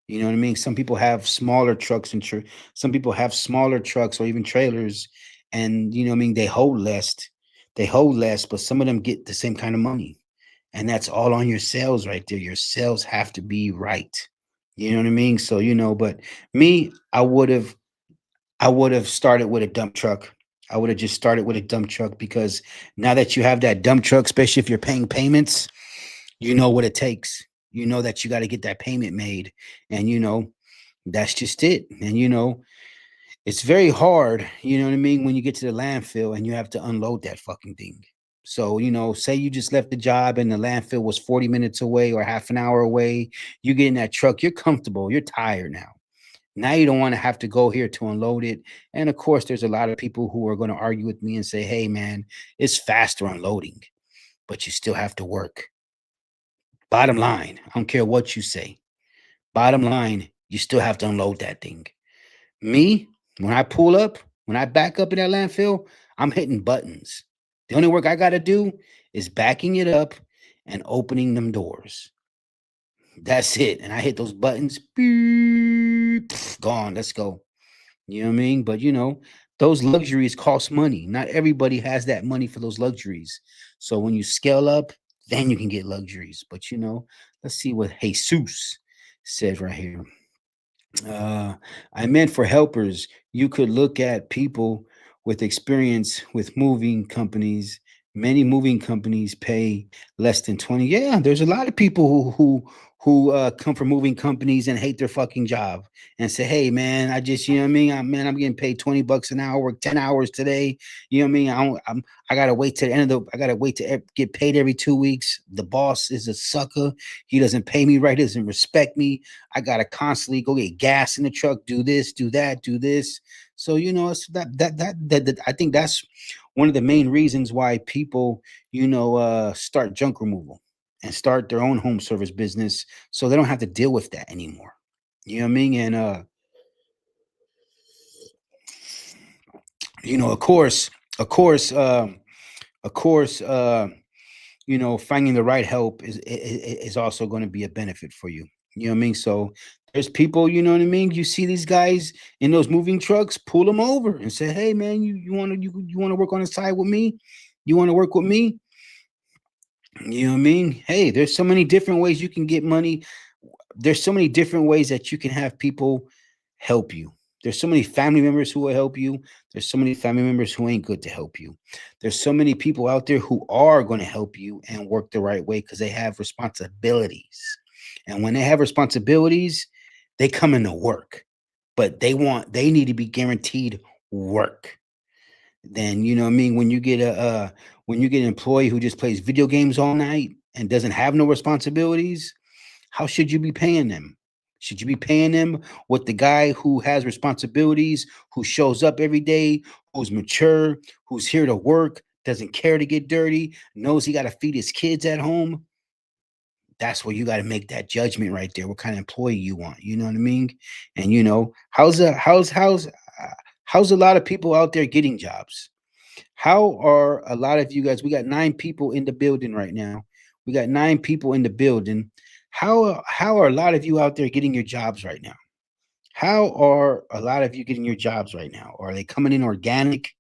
You know what I mean? Some people have smaller trucks, and some people have smaller trucks or even trailers, and you know what I mean, they hold less. They hold less, but some of them get the same kind of money. And that's all on your sales right there. Your sales have to be right. You know what I mean? So, but me, I would have started with a dump truck. I would have just started with a dump truck, because now that you have that dump truck, especially if you're paying payments, you know what it takes. You know that you got to get that payment made. And that's just it. And it's very hard, you know what I mean, when you get to the landfill and you have to unload that fucking thing. So, say you just left the job and the landfill was 40 minutes away or half an hour away. You get in that truck, you're comfortable, you're tired now. Now you don't want to have to go here to unload it. And of course, there's a lot of people who are going to argue with me and say, hey, man, it's faster unloading, but you still have to work. Bottom line, I don't care what you say. Bottom line, you still have to unload that thing. Me, when I pull up, when I back up in that landfill, I'm hitting buttons. The only work I got to do is backing it up and opening them doors. That's it. And I hit those buttons. Beep, gone. Let's go. You know what I mean? But those luxuries cost money. Not everybody has that money for those luxuries. So when you scale up, then you can get luxuries. But let's see what Jesus said right here. Uh, I meant for helpers. You could look at people with experience with moving companies. Many moving companies pay less than 20. Yeah, there's a lot of people who come from moving companies and hate their fucking job and say, "Hey, man, I just, you know what I mean? I'm getting paid 20 bucks an hour, work 10 hours today. You know what I mean? I gotta wait to the end of the. I gotta wait to get paid every 2 weeks. The boss is a sucker. He doesn't pay me right. He doesn't respect me. I gotta constantly go get gas in the truck, do this, do that, do this. So it's that I think that's one of the main reasons why people start junk removal and start their own home service business, so they don't have to deal with that anymore. You know what I mean? And of course, of course, of course, finding the right help is also going to be a benefit for you. You know what I mean? So there's people, you know what I mean? You see these guys in those moving trucks, pull them over and say, "Hey, man, you want to you want to work on the side with me? You want to work with me?" You know what I mean? Hey, there's so many different ways you can get money. There's so many different ways that you can have people help you. There's so many family members who will help you. There's so many family members who ain't good to help you. There's so many people out there who are going to help you and work the right way because they have responsibilities. And when they have responsibilities, they come into work. but they need to be guaranteed work. Then you know what I mean. When you get an employee who just plays video games all night and doesn't have no responsibilities, how should you be paying them? Should you be paying them with the guy who has responsibilities, who shows up every day, who's mature, who's here to work, doesn't care to get dirty, knows he got to feed his kids at home? That's where you got to make that judgment right there. What kind of employee you want? You know what I mean? And how's a lot of people out there getting jobs? How are a lot of you guys? We got 9 people in the building right now. We got 9 people in the building. How are a lot of you out there getting your jobs right now? How are a lot of you getting your jobs right now? Are they coming in organic?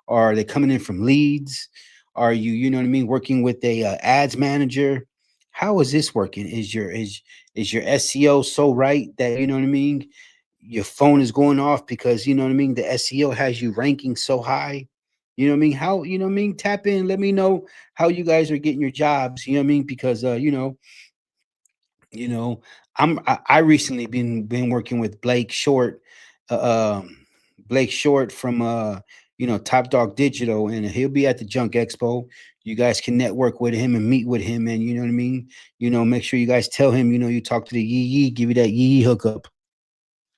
Are they coming in from leads? Are you, you know what I mean, working with a ads manager? How is this working? Is your SEO so right that you know what I mean? Your phone is going off because you know what I mean. The SEO has you ranking so high. You know what I mean? How you know what I mean? Tap in. Let me know how you guys are getting your jobs. You know what I mean? Because you know, I recently been working with Blake Short, uh, um, Blake Short from Top Dog Digital, and he'll be at the Junk Expo. You guys can network with him and meet with him, and you know what I mean. Make sure you guys tell him you talk to the Yee, give you that Yee hookup.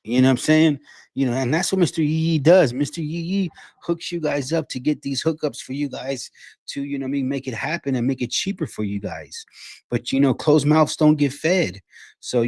You know what I'm saying? And that's what Mr. Yee does. Mr. Yee hooks you guys up to get these hookups for you guys to, you know what I mean, make it happen and make it cheaper for you guys. But closed mouths don't get fed. So,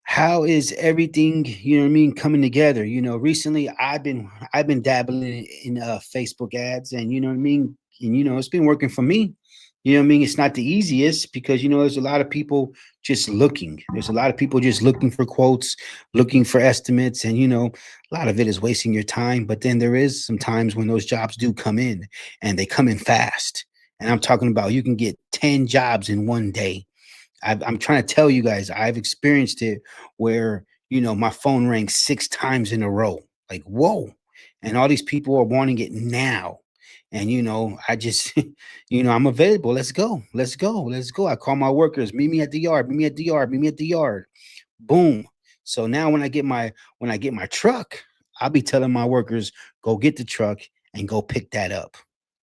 how is everything, you know what I mean, coming together? Recently I've been dabbling in Facebook ads, and you know what I mean, and it's been working for me. You know what I mean? It's not the easiest because there's a lot of people just looking. There's a lot of people just looking for quotes, looking for estimates, and a lot of it is wasting your time. But then there is some times when those jobs do come in, and they come in fast. And I'm talking about you can get 10 jobs in one day. I'm trying to tell you guys, I've experienced it where, my phone rang 6 times in a row. Like, whoa. And all these people are wanting it now. And, I just, I'm available. Let's go. Let's go. Let's go. I call my workers, meet me at the yard, meet me at the yard, meet me at the yard. Boom. So now when I get my truck, I'll be telling my workers, go get the truck and go pick that up.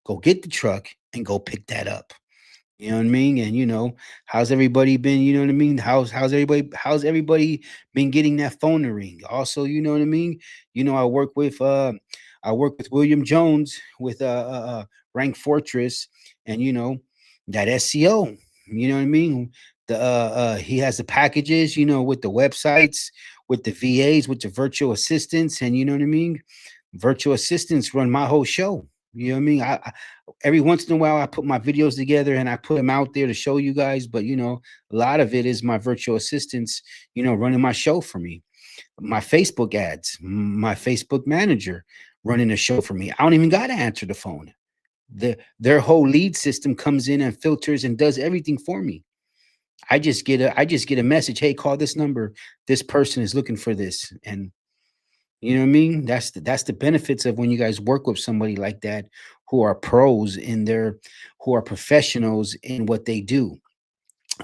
Go get the truck and go pick that up. You know what I mean? And how's everybody been? You know what I mean? How's everybody been getting that phone to ring? Also, you know what I mean? I work with William Jones with Rank Fortress, and that SEO. You know what I mean? He has the packages, with the websites, with the VAs, with the virtual assistants, and you know what I mean? Virtual assistants run my whole show. You know what I mean? Every once in a while I put my videos together and I put them out there to show you guys, but a lot of it is my virtual assistants, running my show for me. My Facebook ads, my Facebook manager running a show for me. I don't even got to answer the phone. Their whole lead system comes in and filters and does everything for me. I just get a message, hey, call this number. This person is looking for this. And you know what I mean? That's the benefits of when you guys work with somebody like that who are pros who are professionals in what they do.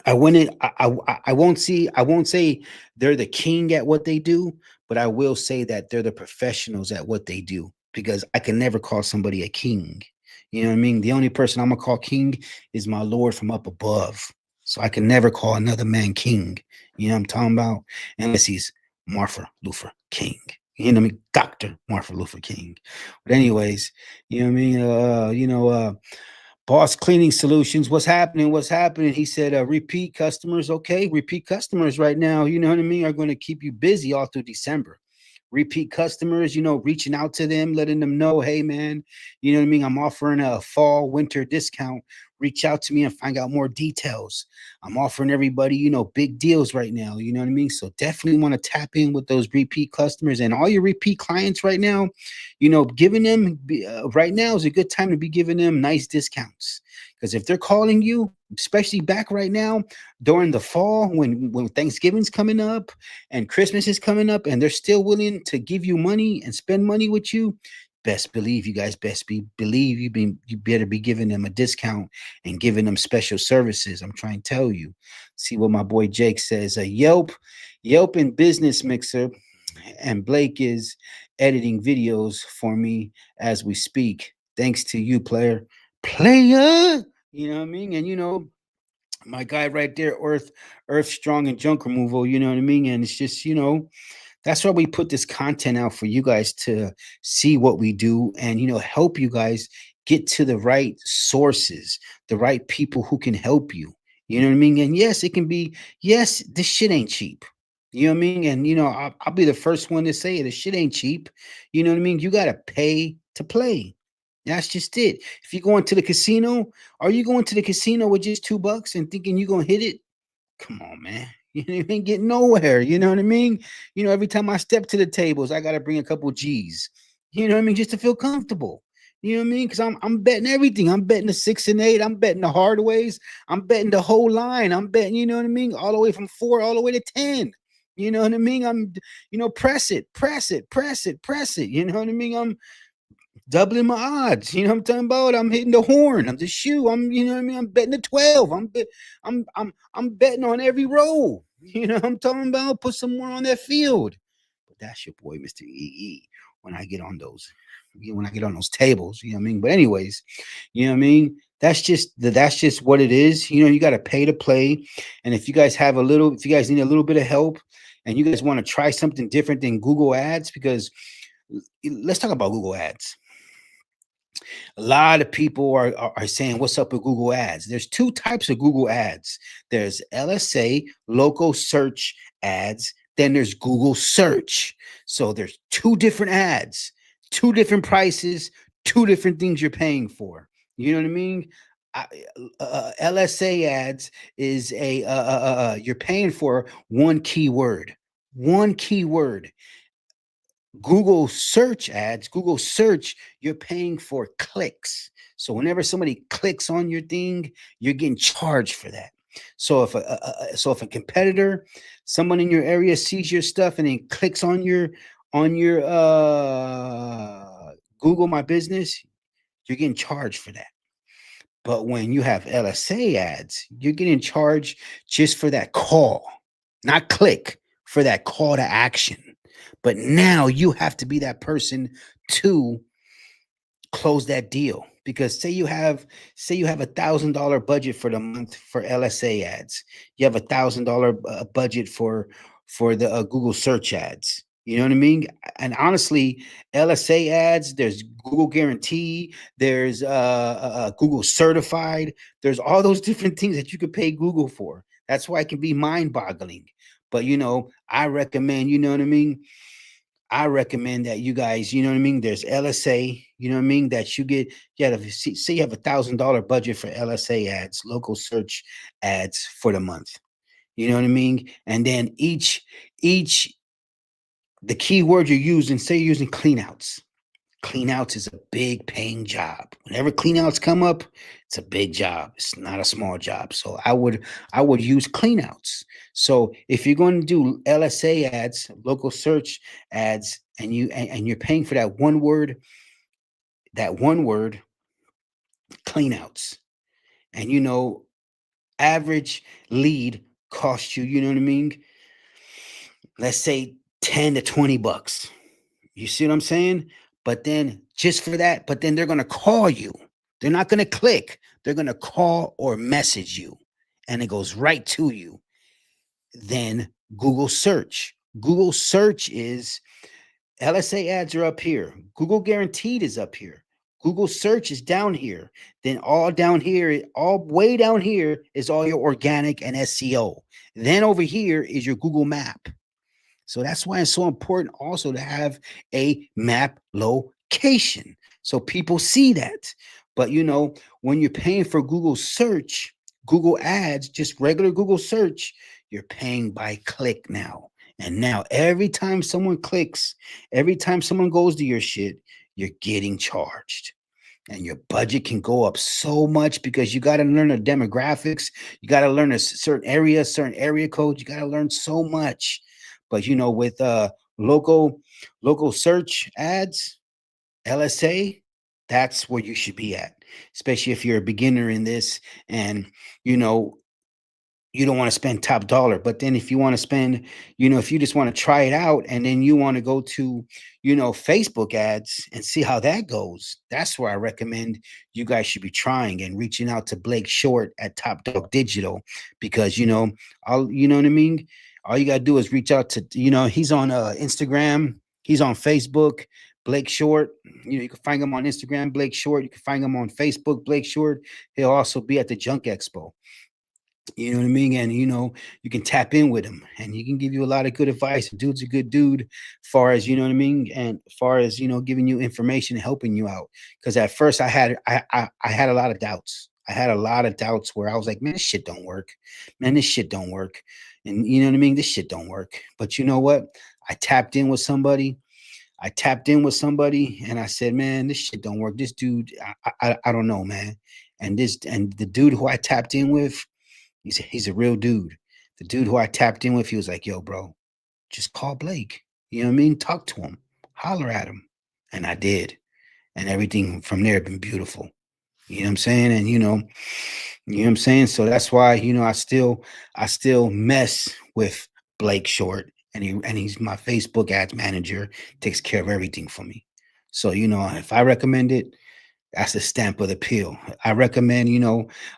I wouldn't I won't say they're the king at what they do, but I will say that they're the professionals at what they do because I can never call somebody a king. You know what I mean? The only person I'm gonna call king is my Lord from up above. So I can never call another man king. You know what I'm talking about? Unless he's Martha Luther King. You know what I mean? Dr. Martha Luther King. But anyways, you know what I mean? Boss Cleaning Solutions, what's happening? What's happening? He said, repeat customers. Okay, repeat customers right now, you know what I mean, are going to keep you busy all through December. Repeat customers, reaching out to them, letting them know, hey, man, you know what I mean? I'm offering a fall, winter discount. Reach out to me and find out more details. I'm offering everybody, big deals right now. You know what I mean? So definitely want to tap in with those repeat customers and all your repeat clients right now. Giving them right now is a good time to be giving them nice discounts. Because if they're calling you, especially back right now during the fall when Thanksgiving's coming up and Christmas is coming up and they're still willing to give you money and spend money with you, best believe you guys believe you better be giving them a discount and giving them special services. I'm trying to tell you. See what my boy Jake says. Yelp and Business Mixer and Blake is editing videos for me as we speak. Thanks to you, player. You know what I mean? And my guy right there, Earth Strong and Junk Removal. You know what I mean? And it's just that's why we put this content out for you guys to see what we do and help you guys get to the right sources, the right people who can help you. You know what I mean? And yes, it can be, yes, this shit ain't cheap. You know what I mean? And I'll be the first one to say it. This shit ain't cheap. You know what I mean? You gotta pay to play. That's just it. If you go into the casino, are you going to the casino with just $2 and thinking you're gonna hit it? Come on, man. You ain't getting nowhere. You know what I mean? Every time I step to the tables, I gotta bring a couple G's. You know what I mean? Just to feel comfortable. You know what I mean? Because I'm betting everything. I'm betting the 6 and 8. I'm betting the hard ways. I'm betting the whole line. I'm betting, you know what I mean? All the way from 4 all the way to 10. You know what I mean? I'm, press it, press it, press it, press it. You know what I mean? I'm doubling my odds. You know what I'm talking about? I'm hitting the horn. I'm the shoe. You know what I mean? I'm betting the 12. I'm betting on every roll. You know what I'm talking about? Put some more on that field. But that's your boy, Mr. EE. When I get on those, tables, you know what I mean? But anyways, you know what I mean? That's just what it is. You got to pay to play. And if you guys need a little bit of help and you guys want to try something different than Google Ads, because let's talk about Google Ads. A lot of people are saying, what's up with Google Ads? There's two types of Google Ads. There's LSA, local search ads. Then there's Google search. So there's two different ads, two different prices, two different things you're paying for. You know what I mean? LSA ads is you're paying for one keyword. One keyword. Google search ads, Google search, you're paying for clicks. So whenever somebody clicks on your thing, you're getting charged for that. So if a competitor, someone in your area sees your stuff and then clicks on your Google My Business, you're getting charged for that. But when you have LSA ads, you're getting charged just for that call, not click, for that call to action. But now you have to be that person to close that deal. Because say you have $1,000 budget for the month for LSA ads. You have $1,000 budget for the Google search ads. You know what I mean? And honestly, LSA ads, there's Google Guarantee, there's Google Certified, there's all those different things that you could pay Google for. That's why it can be mind-boggling. But I recommend, you know what I mean? I recommend that you guys, you know what I mean? There's LSA, you know what I mean? That you get, say you have $1,000 budget for LSA ads, local search ads for the month. You know what I mean? And then the keyword you're using, say you're using cleanouts. Cleanouts is a big paying job. Whenever cleanouts come up, it's a big job. It's not a small job. So I would use cleanouts. So if you're going to do LSA ads, local search ads, and you're paying for that one word, cleanouts, and average lead costs you, you know what I mean? Let's say 10 to 20 bucks. You see what I'm saying? But then just for that, but then they're going to call you. They're not going to click. They're going to call or message you. And it goes right to you. Then Google search. Google search is LSA ads are up here. Google Guaranteed is up here. Google search is down here. Then all down here, all way down here is all your organic and SEO. Then over here is your Google map. So that's why it's so important also to have a map location so people see that. But when you're paying for Google search, Google ads, just regular Google search, you're paying by click now. And now every time someone clicks, every time someone goes to your shit, you're getting charged. And your budget can go up so much because you got to learn the demographics. You got to learn a certain area code. You got to learn so much. But with local search ads, LSA, that's where you should be at, especially if you're a beginner in this. And you don't want to spend top dollar. But then if you want to spend, if you just want to try it out and then you want to go to, Facebook ads and see how that goes, that's where I recommend you guys should be trying and reaching out to Blake Short at Top Dog Digital, because, what I mean? All you got to do is reach out to, he's on Instagram, he's on Facebook, Blake Short. You can find him on Instagram, Blake Short. You can find him on Facebook, Blake Short. He'll also be at the Junk Expo. You know what I mean? And you can tap in with him and he can give you a lot of good advice. The dude's a good dude, far as what I mean, and far as giving you information and helping you out. Because at first I had a lot of doubts. I had a lot of doubts where I was like, man, this shit don't work. Man, this shit don't work. And you know what I mean? This shit don't work. But you know what? I tapped in with somebody. And I said, man, this shit don't work. This dude, I don't know, man. And the dude who I tapped in with, he's a real dude. The dude who I tapped in with, he was like, yo, bro, just call Blake. You know what I mean? Talk to him, holler at him. And I did. And everything from there been beautiful. You know what I'm saying? And you know what I'm saying? So that's why, I still mess with Blake Short, and he's my Facebook ads manager, takes care of everything for me. So, if I recommend it, that's the stamp of the appeal. I recommend,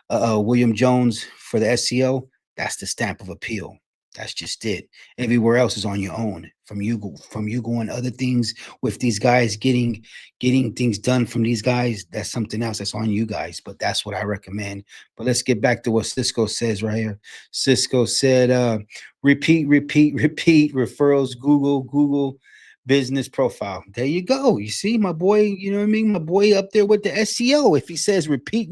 William Jones for the SEO. That's the stamp of appeal. That's just it. Everywhere else is on your own. From you going other things with these guys, getting things done from these guys. That's something else. That's on you guys. But that's what I recommend. But let's get back to what Cisco says right here. Cisco said, repeat, referrals, Google business profile. There you go. You see, my boy, you know what I mean? My boy up there with the SEO. If he says repeat,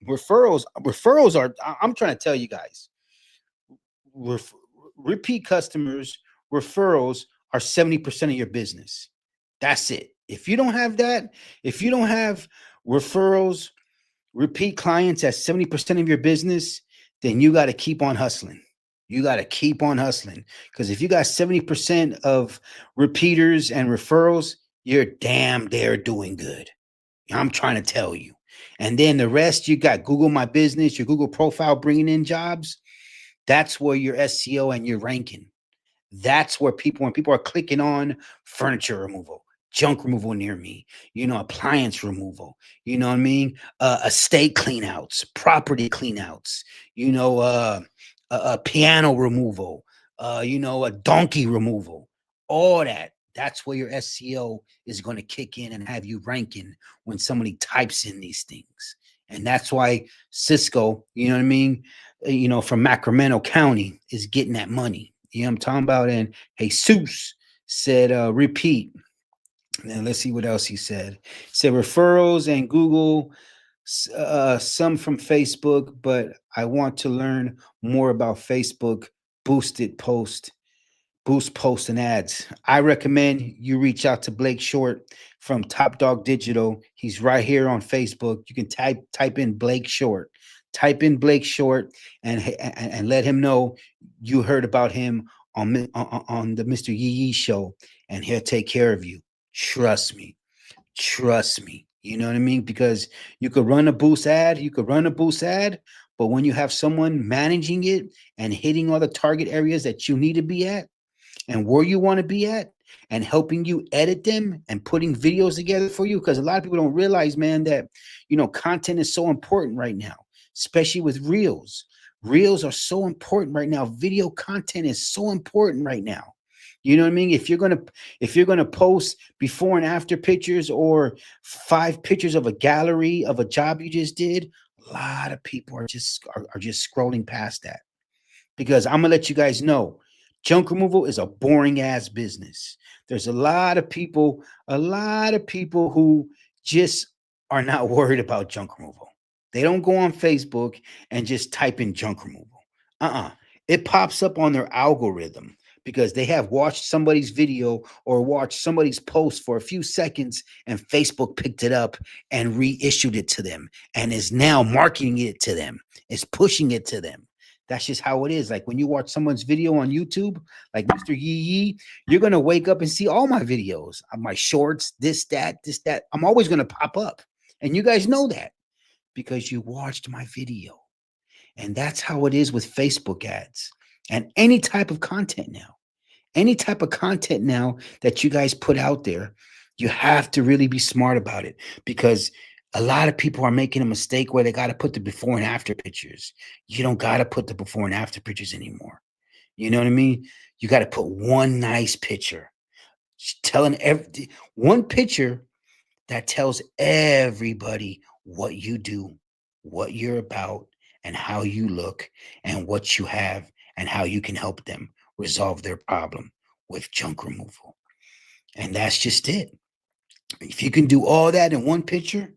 referrals are, I'm trying to tell you guys, repeat customers, referrals are 70% of your business. That's it. If you don't have that, if you don't have referrals, repeat clients at 70% of your business, then you got to keep on hustling. You got to keep on hustling, because if you got 70% of repeaters and referrals, you're damn there doing good. I'm trying to tell you. And then the rest, you got Google My Business, your Google profile bringing in jobs. That's where your SEO and your ranking. That's where when people are clicking on furniture removal, junk removal near me, appliance removal, you know what I mean? Estate cleanouts, property cleanouts, piano removal, a donkey removal, all that. That's where your SEO is going to kick in and have you ranking when somebody types in these things. And that's why Cisco, you know what I mean? From Sacramento County is getting that money. You know what I'm talking about? And Jesus said, repeat. Now let's see what else he said. He said referrals and Google, some from Facebook, but I want to learn more about Facebook boost posts and ads. I recommend you reach out to Blake Short from Top Dog Digital. He's right here on Facebook. You can type in Blake Short. Type in Blake Short and let him know you heard about him on the Mr. YEE show, and he'll take care of you. Trust me. Trust me. You know what I mean? Because you could run a boost ad, but when you have someone managing it and hitting all the target areas that you need to be at and where you want to be at and helping you edit them and putting videos together for you, because a lot of people don't realize, man, that content is so important right now, especially with reels. Reels are so important right now. Video content is so important right now. You know what I mean? If you're gonna post before and after pictures or 5 pictures of a gallery of a job you just did, a lot of people are just scrolling past that. Because I'm gonna let you guys know, junk removal is a boring ass business. There's a lot of people who just are not worried about junk removal. They don't go on Facebook and just type in junk removal. It pops up on their algorithm because they have watched somebody's video or watched somebody's post for a few seconds, and Facebook picked it up and reissued it to them and is now marketing it to them, is pushing it to them. That's just how it is. Like when you watch someone's video on YouTube, like Mr. YEEEEE, you're going to wake up and see all my videos, my shorts, this, that. I'm always going to pop up. And you guys know that because you watched my video. And that's how it is with Facebook ads and any type of content now. Any type of content now that you guys put out there, you have to really be smart about it, because a lot of people are making a mistake where they got to put the before and after pictures. You don't got to put the before and after pictures anymore. You know what I mean? You got to put one nice picture telling one picture that tells everybody what you do, what you're about, and how you look, and what you have, and how you can help them resolve their problem with junk removal. And that's just it. If you can do all that in one picture,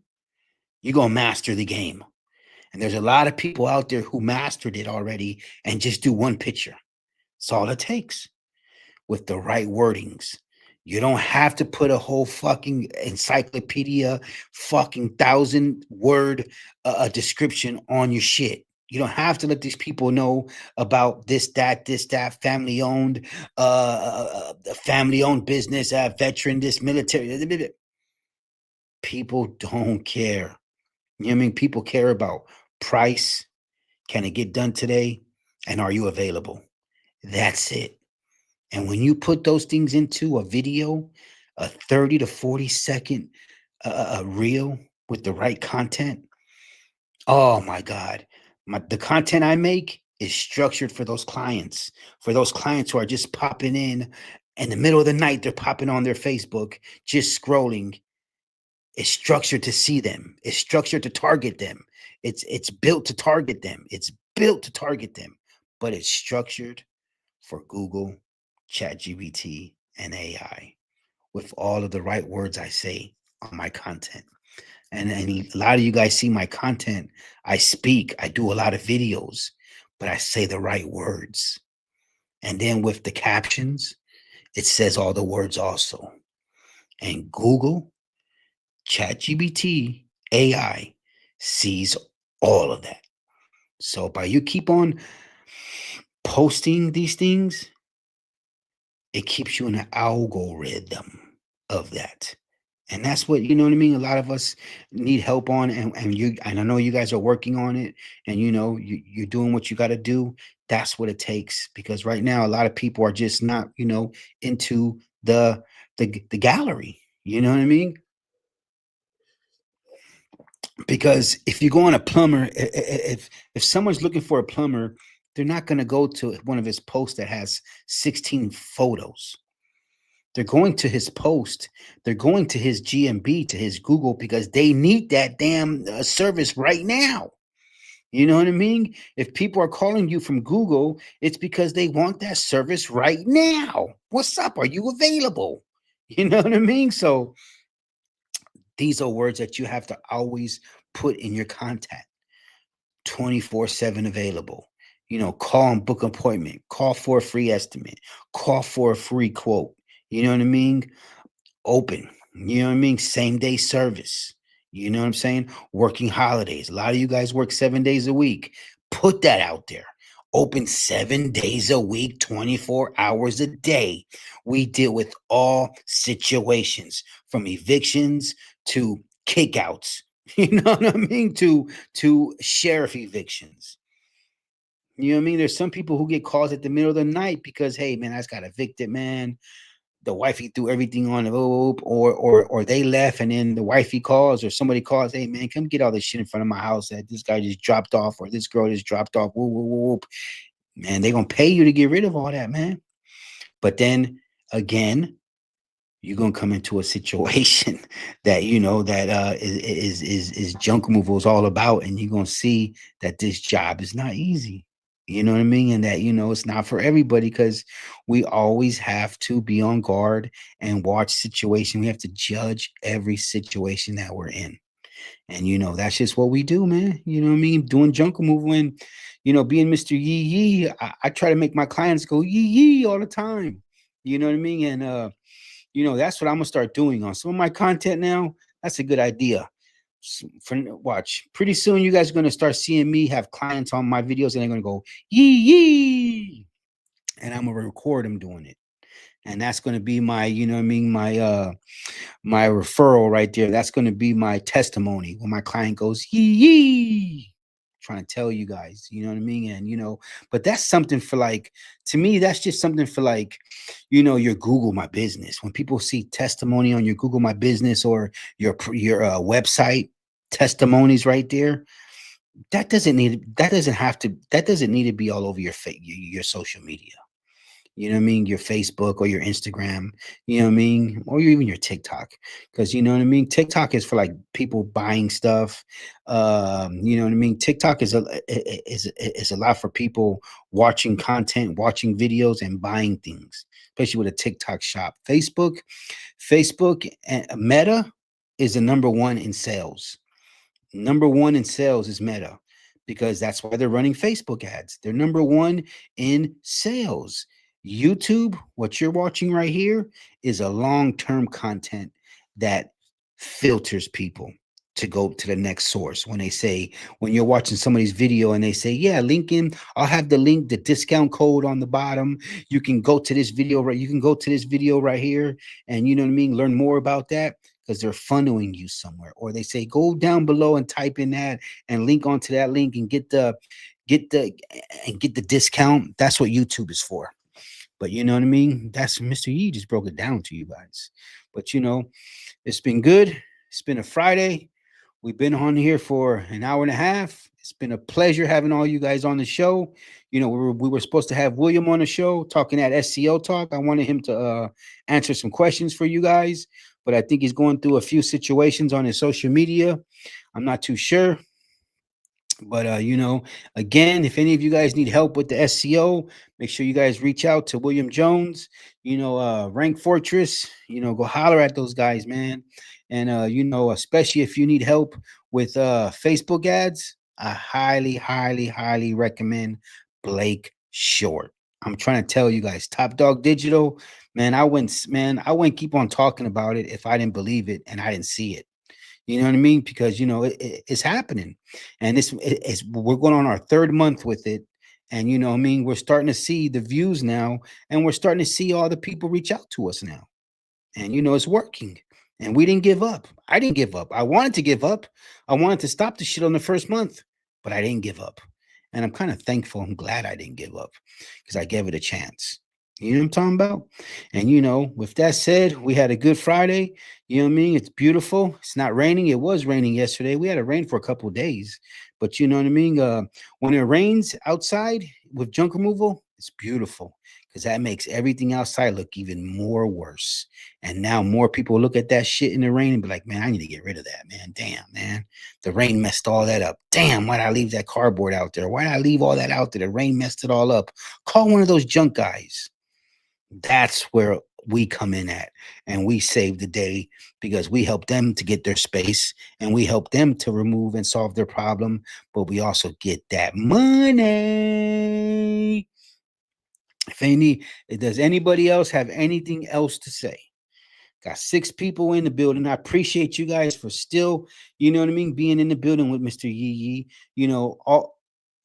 you're going to master the game. And there's a lot of people out there who mastered it already and just do one picture. That's all it takes, with the right wordings. You don't have to put a whole fucking encyclopedia, fucking 1,000-word description on your shit. You don't have to let these people know about this, that, family owned business, veteran, this military. People don't care. You know what I mean? People care about price. Can it get done today? And are you available? That's it. And when you put those things into a video, a 30 to 40-second reel with the right content, oh my God. The content I make is structured for those clients who are just popping in the middle of the night. They're popping on their Facebook, just scrolling. It's structured to see them. It's structured to target them. It's built to target them. It's built to target them, but it's structured for Google, ChatGPT, and AI, with all of the right words I say on my content. And a lot of you guys see my content. I speak, I do a lot of videos, but I say the right words. And then with the captions, it says all the words also. And Google, ChatGPT, AI sees all of that. So by you keep on posting these things, it keeps you in an algorithm of that. And that's what, you know what I mean? A lot of us need help on, and I know you guys are working on it, and you're doing what you got to do. That's what it takes, because right now a lot of people are just not, into the gallery. You know what I mean? Because if you go on a plumber, if someone's looking for a plumber, they're not going to go to one of his posts that has 16 photos. They're going to his post. They're going to his GMB, to his Google, because they need that damn service right now. You know what I mean? If people are calling you from Google, it's because they want that service right now. What's up? Are you available? You know what I mean? So these are words that you have to always put in your contact. 24/7 available. Call and book appointment. Call for a free estimate. Call for a free quote. You know what I mean? Open. You know what I mean? Same day service. You know what I'm saying? Working holidays. A lot of you guys work 7 days a week. Put that out there. Open 7 days a week, 24 hours a day. We deal with all situations, from evictions to kickouts. You know what I mean? To sheriff evictions. You know what I mean? There's some people who get calls at the middle of the night because, hey man, I just got evicted, man. The wifey threw everything on the rope, or they left, and then the wifey calls, or somebody calls, hey man, come get all this shit in front of my house that this guy just dropped off, or this girl just dropped off. Whoop, whoop, whoop. Man, they're gonna pay you to get rid of all that, man. But then again, you're gonna come into a situation that is junk removal is all about, and you're gonna see that this job is not easy. You know what I mean? And that it's not for everybody, because we always have to be on guard and watch situation. We have to judge every situation that we're in. And that's just what we do, man. You know what I mean? Doing junk removal, and being Mr. Yee, I try to make my clients go yee all the time. You know what I mean? And that's what I'm gonna start doing on some of my content now. That's a good idea. Watch, pretty soon you guys are gonna start seeing me have clients on my videos, and they're gonna go yee, and I'm gonna record them doing it. And that's gonna be my, my referral right there. That's gonna be my testimony when my client goes yee. trying to tell you guys, you know what I mean? And but that's something for like, to me, that's just something for like, your Google My Business. When people see testimony on your Google My Business or your website testimonies right there, that doesn't need to be all over your social media. You know what I mean? Your Facebook or your Instagram, you know what I mean? Or even your TikTok. Because you know what I mean? TikTok is for like people buying stuff. You know what I mean? TikTok is a lot for people watching content, watching videos, and buying things, especially with a TikTok shop. Facebook and Meta is the number one in sales. Number one in sales is Meta, because that's why they're running Facebook ads. They're number one in sales. YouTube, what you're watching right here, is a long-term content that filters people to go to the next source. When you're watching somebody's video and they say, yeah, Lincoln, I'll have the link, the discount code on the bottom. You can go to this video, right? You can go to this video right here, and you know what I mean, learn more about that, because they're funneling you somewhere. Or they say, go down below and type in that and link onto that link and get the get the discount. That's what YouTube is for. But you know what I mean? That's Mr. Yee just broke it down to you guys. But it's been good. It's been a Friday. We've been on here for an hour and a half. It's been a pleasure having all you guys on the show. We were supposed to have William on the show talking at SEO Talk. I wanted him to answer some questions for you guys, but I think he's going through a few situations on his social media. I'm not too sure. But again, if any of you guys need help with the SEO, make sure you guys reach out to William Jones, Rank Fortress, go holler at those guys, man. And especially if you need help with Facebook ads, I highly, highly, highly recommend Blake Short. I'm trying to tell you guys, Top Dog Digital, man, I wouldn't keep on talking about it if I didn't believe it and I didn't see it. You know what I mean? Because it's happening, and we're going on our third month with it, and you know what I mean. We're starting to see the views now, and we're starting to see all the people reach out to us now, and it's working. And we didn't give up. I didn't give up. I wanted to give up. I wanted to stop the shit on the first month, but I didn't give up. And I'm kind of thankful. I'm glad I didn't give up, because I gave it a chance. You know what I'm talking about? And with that said, we had a good Friday. You know what I mean? It's beautiful. It's not raining. It was raining yesterday. We had a rain for a couple of days. But you know what I mean? When it rains outside with junk removal, it's beautiful, because that makes everything outside look even more worse. And now more people look at that shit in the rain and be like, man, I need to get rid of that, man. Damn, man. The rain messed all that up. Damn, why'd I leave that cardboard out there? Why'd I leave all that out there? The rain messed it all up. Call one of those junk guys. That's where we come in at, and we save the day, because we help them to get their space, and we help them to remove and solve their problem, but we also get that money. Does anybody else have anything else to say? Got 6 people in the building. I appreciate you guys for still, you know what I mean, being in the building with Mr. Yee.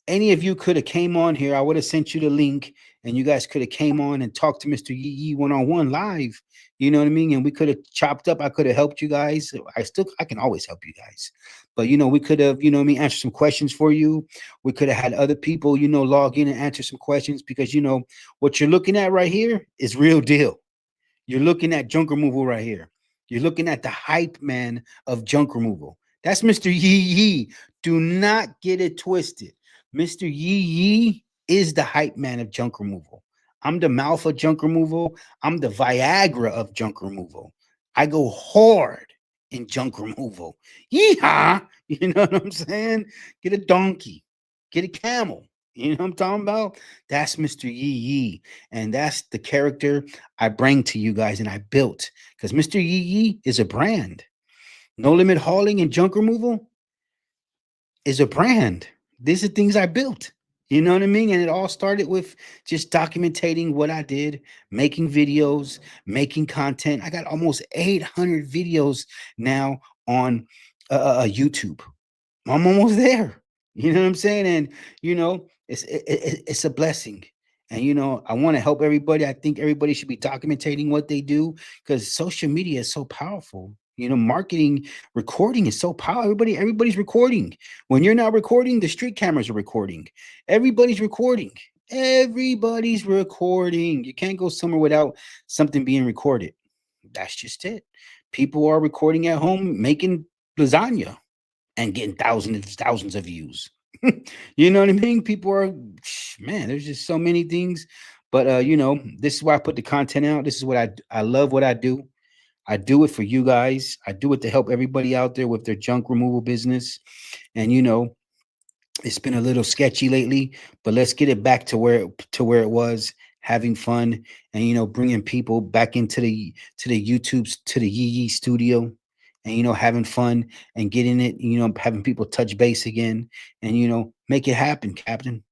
Any of you could have came on here. I would have sent you the link, and you guys could have came on and talked to Mr. Yee one-on-one live. You know what I mean? And we could have chopped up. I could have helped you guys. I can always help you guys. But, we could have, you know what I mean, answered some questions for you. We could have had other people, log in and answer some questions, because, what you're looking at right here is real deal. You're looking at junk removal right here. You're looking at the hype man of junk removal. That's Mr. Yee. Do not get it twisted. Mr. Yee is the hype man of junk removal. I'm the mouth of junk removal. I'm the Viagra of junk removal. I go hard in junk removal. Yeehaw! You know what I'm saying? Get a donkey. Get a camel. You know what I'm talking about? That's Mr. Yee. And that's the character I bring to you guys and I built. Because Mr. Yee is a brand. No Limit Hauling and Junk Removal is a brand. These are things I built. You know what I mean? And it all started with just documenting what I did, making videos, making content. I got almost 800 videos now on YouTube. I'm almost there. You know what I'm saying? And, it's a blessing. And, I want to help everybody. I think everybody should be documenting what they do, because social media is so powerful. Marketing, recording is so powerful. Everybody's recording. When you're not recording, the street cameras are recording. Everybody's recording. Everybody's recording. You can't go somewhere without something being recorded. That's just it. People are recording at home making lasagna and getting thousands of views. You know what I mean? People are, man, there's just so many things. But this is why I put the content out. This is what I love what I do. I do it for you guys. I do it to help everybody out there with their junk removal business. And it's been a little sketchy lately, but let's get it back to where it was, having fun, and bringing people back into the YouTubes, to the YEE studio, and having fun and getting it, having people touch base again, and make it happen, Captain.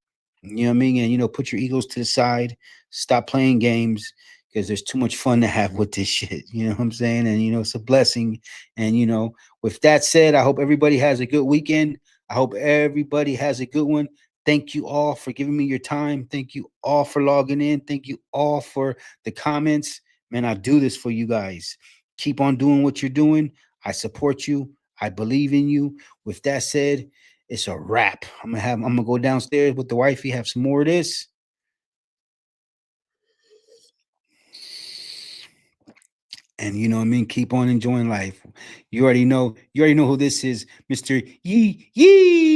You know what I mean? And put your egos to the side, stop playing games, because there's too much fun to have with this shit. You know what I'm saying? And it's a blessing. And with that said, I hope everybody has a good weekend. I hope everybody has a good one. Thank you all for giving me your time. Thank you all for logging in. Thank you all for the comments. Man, I do this for you guys. Keep on doing what you're doing. I support you. I believe in you. With that said, it's a wrap. I'm gonna go downstairs with the wifey, have some more of this. And you know what I mean, keep on enjoying life. You already know who this is, Mr. Yee Yee.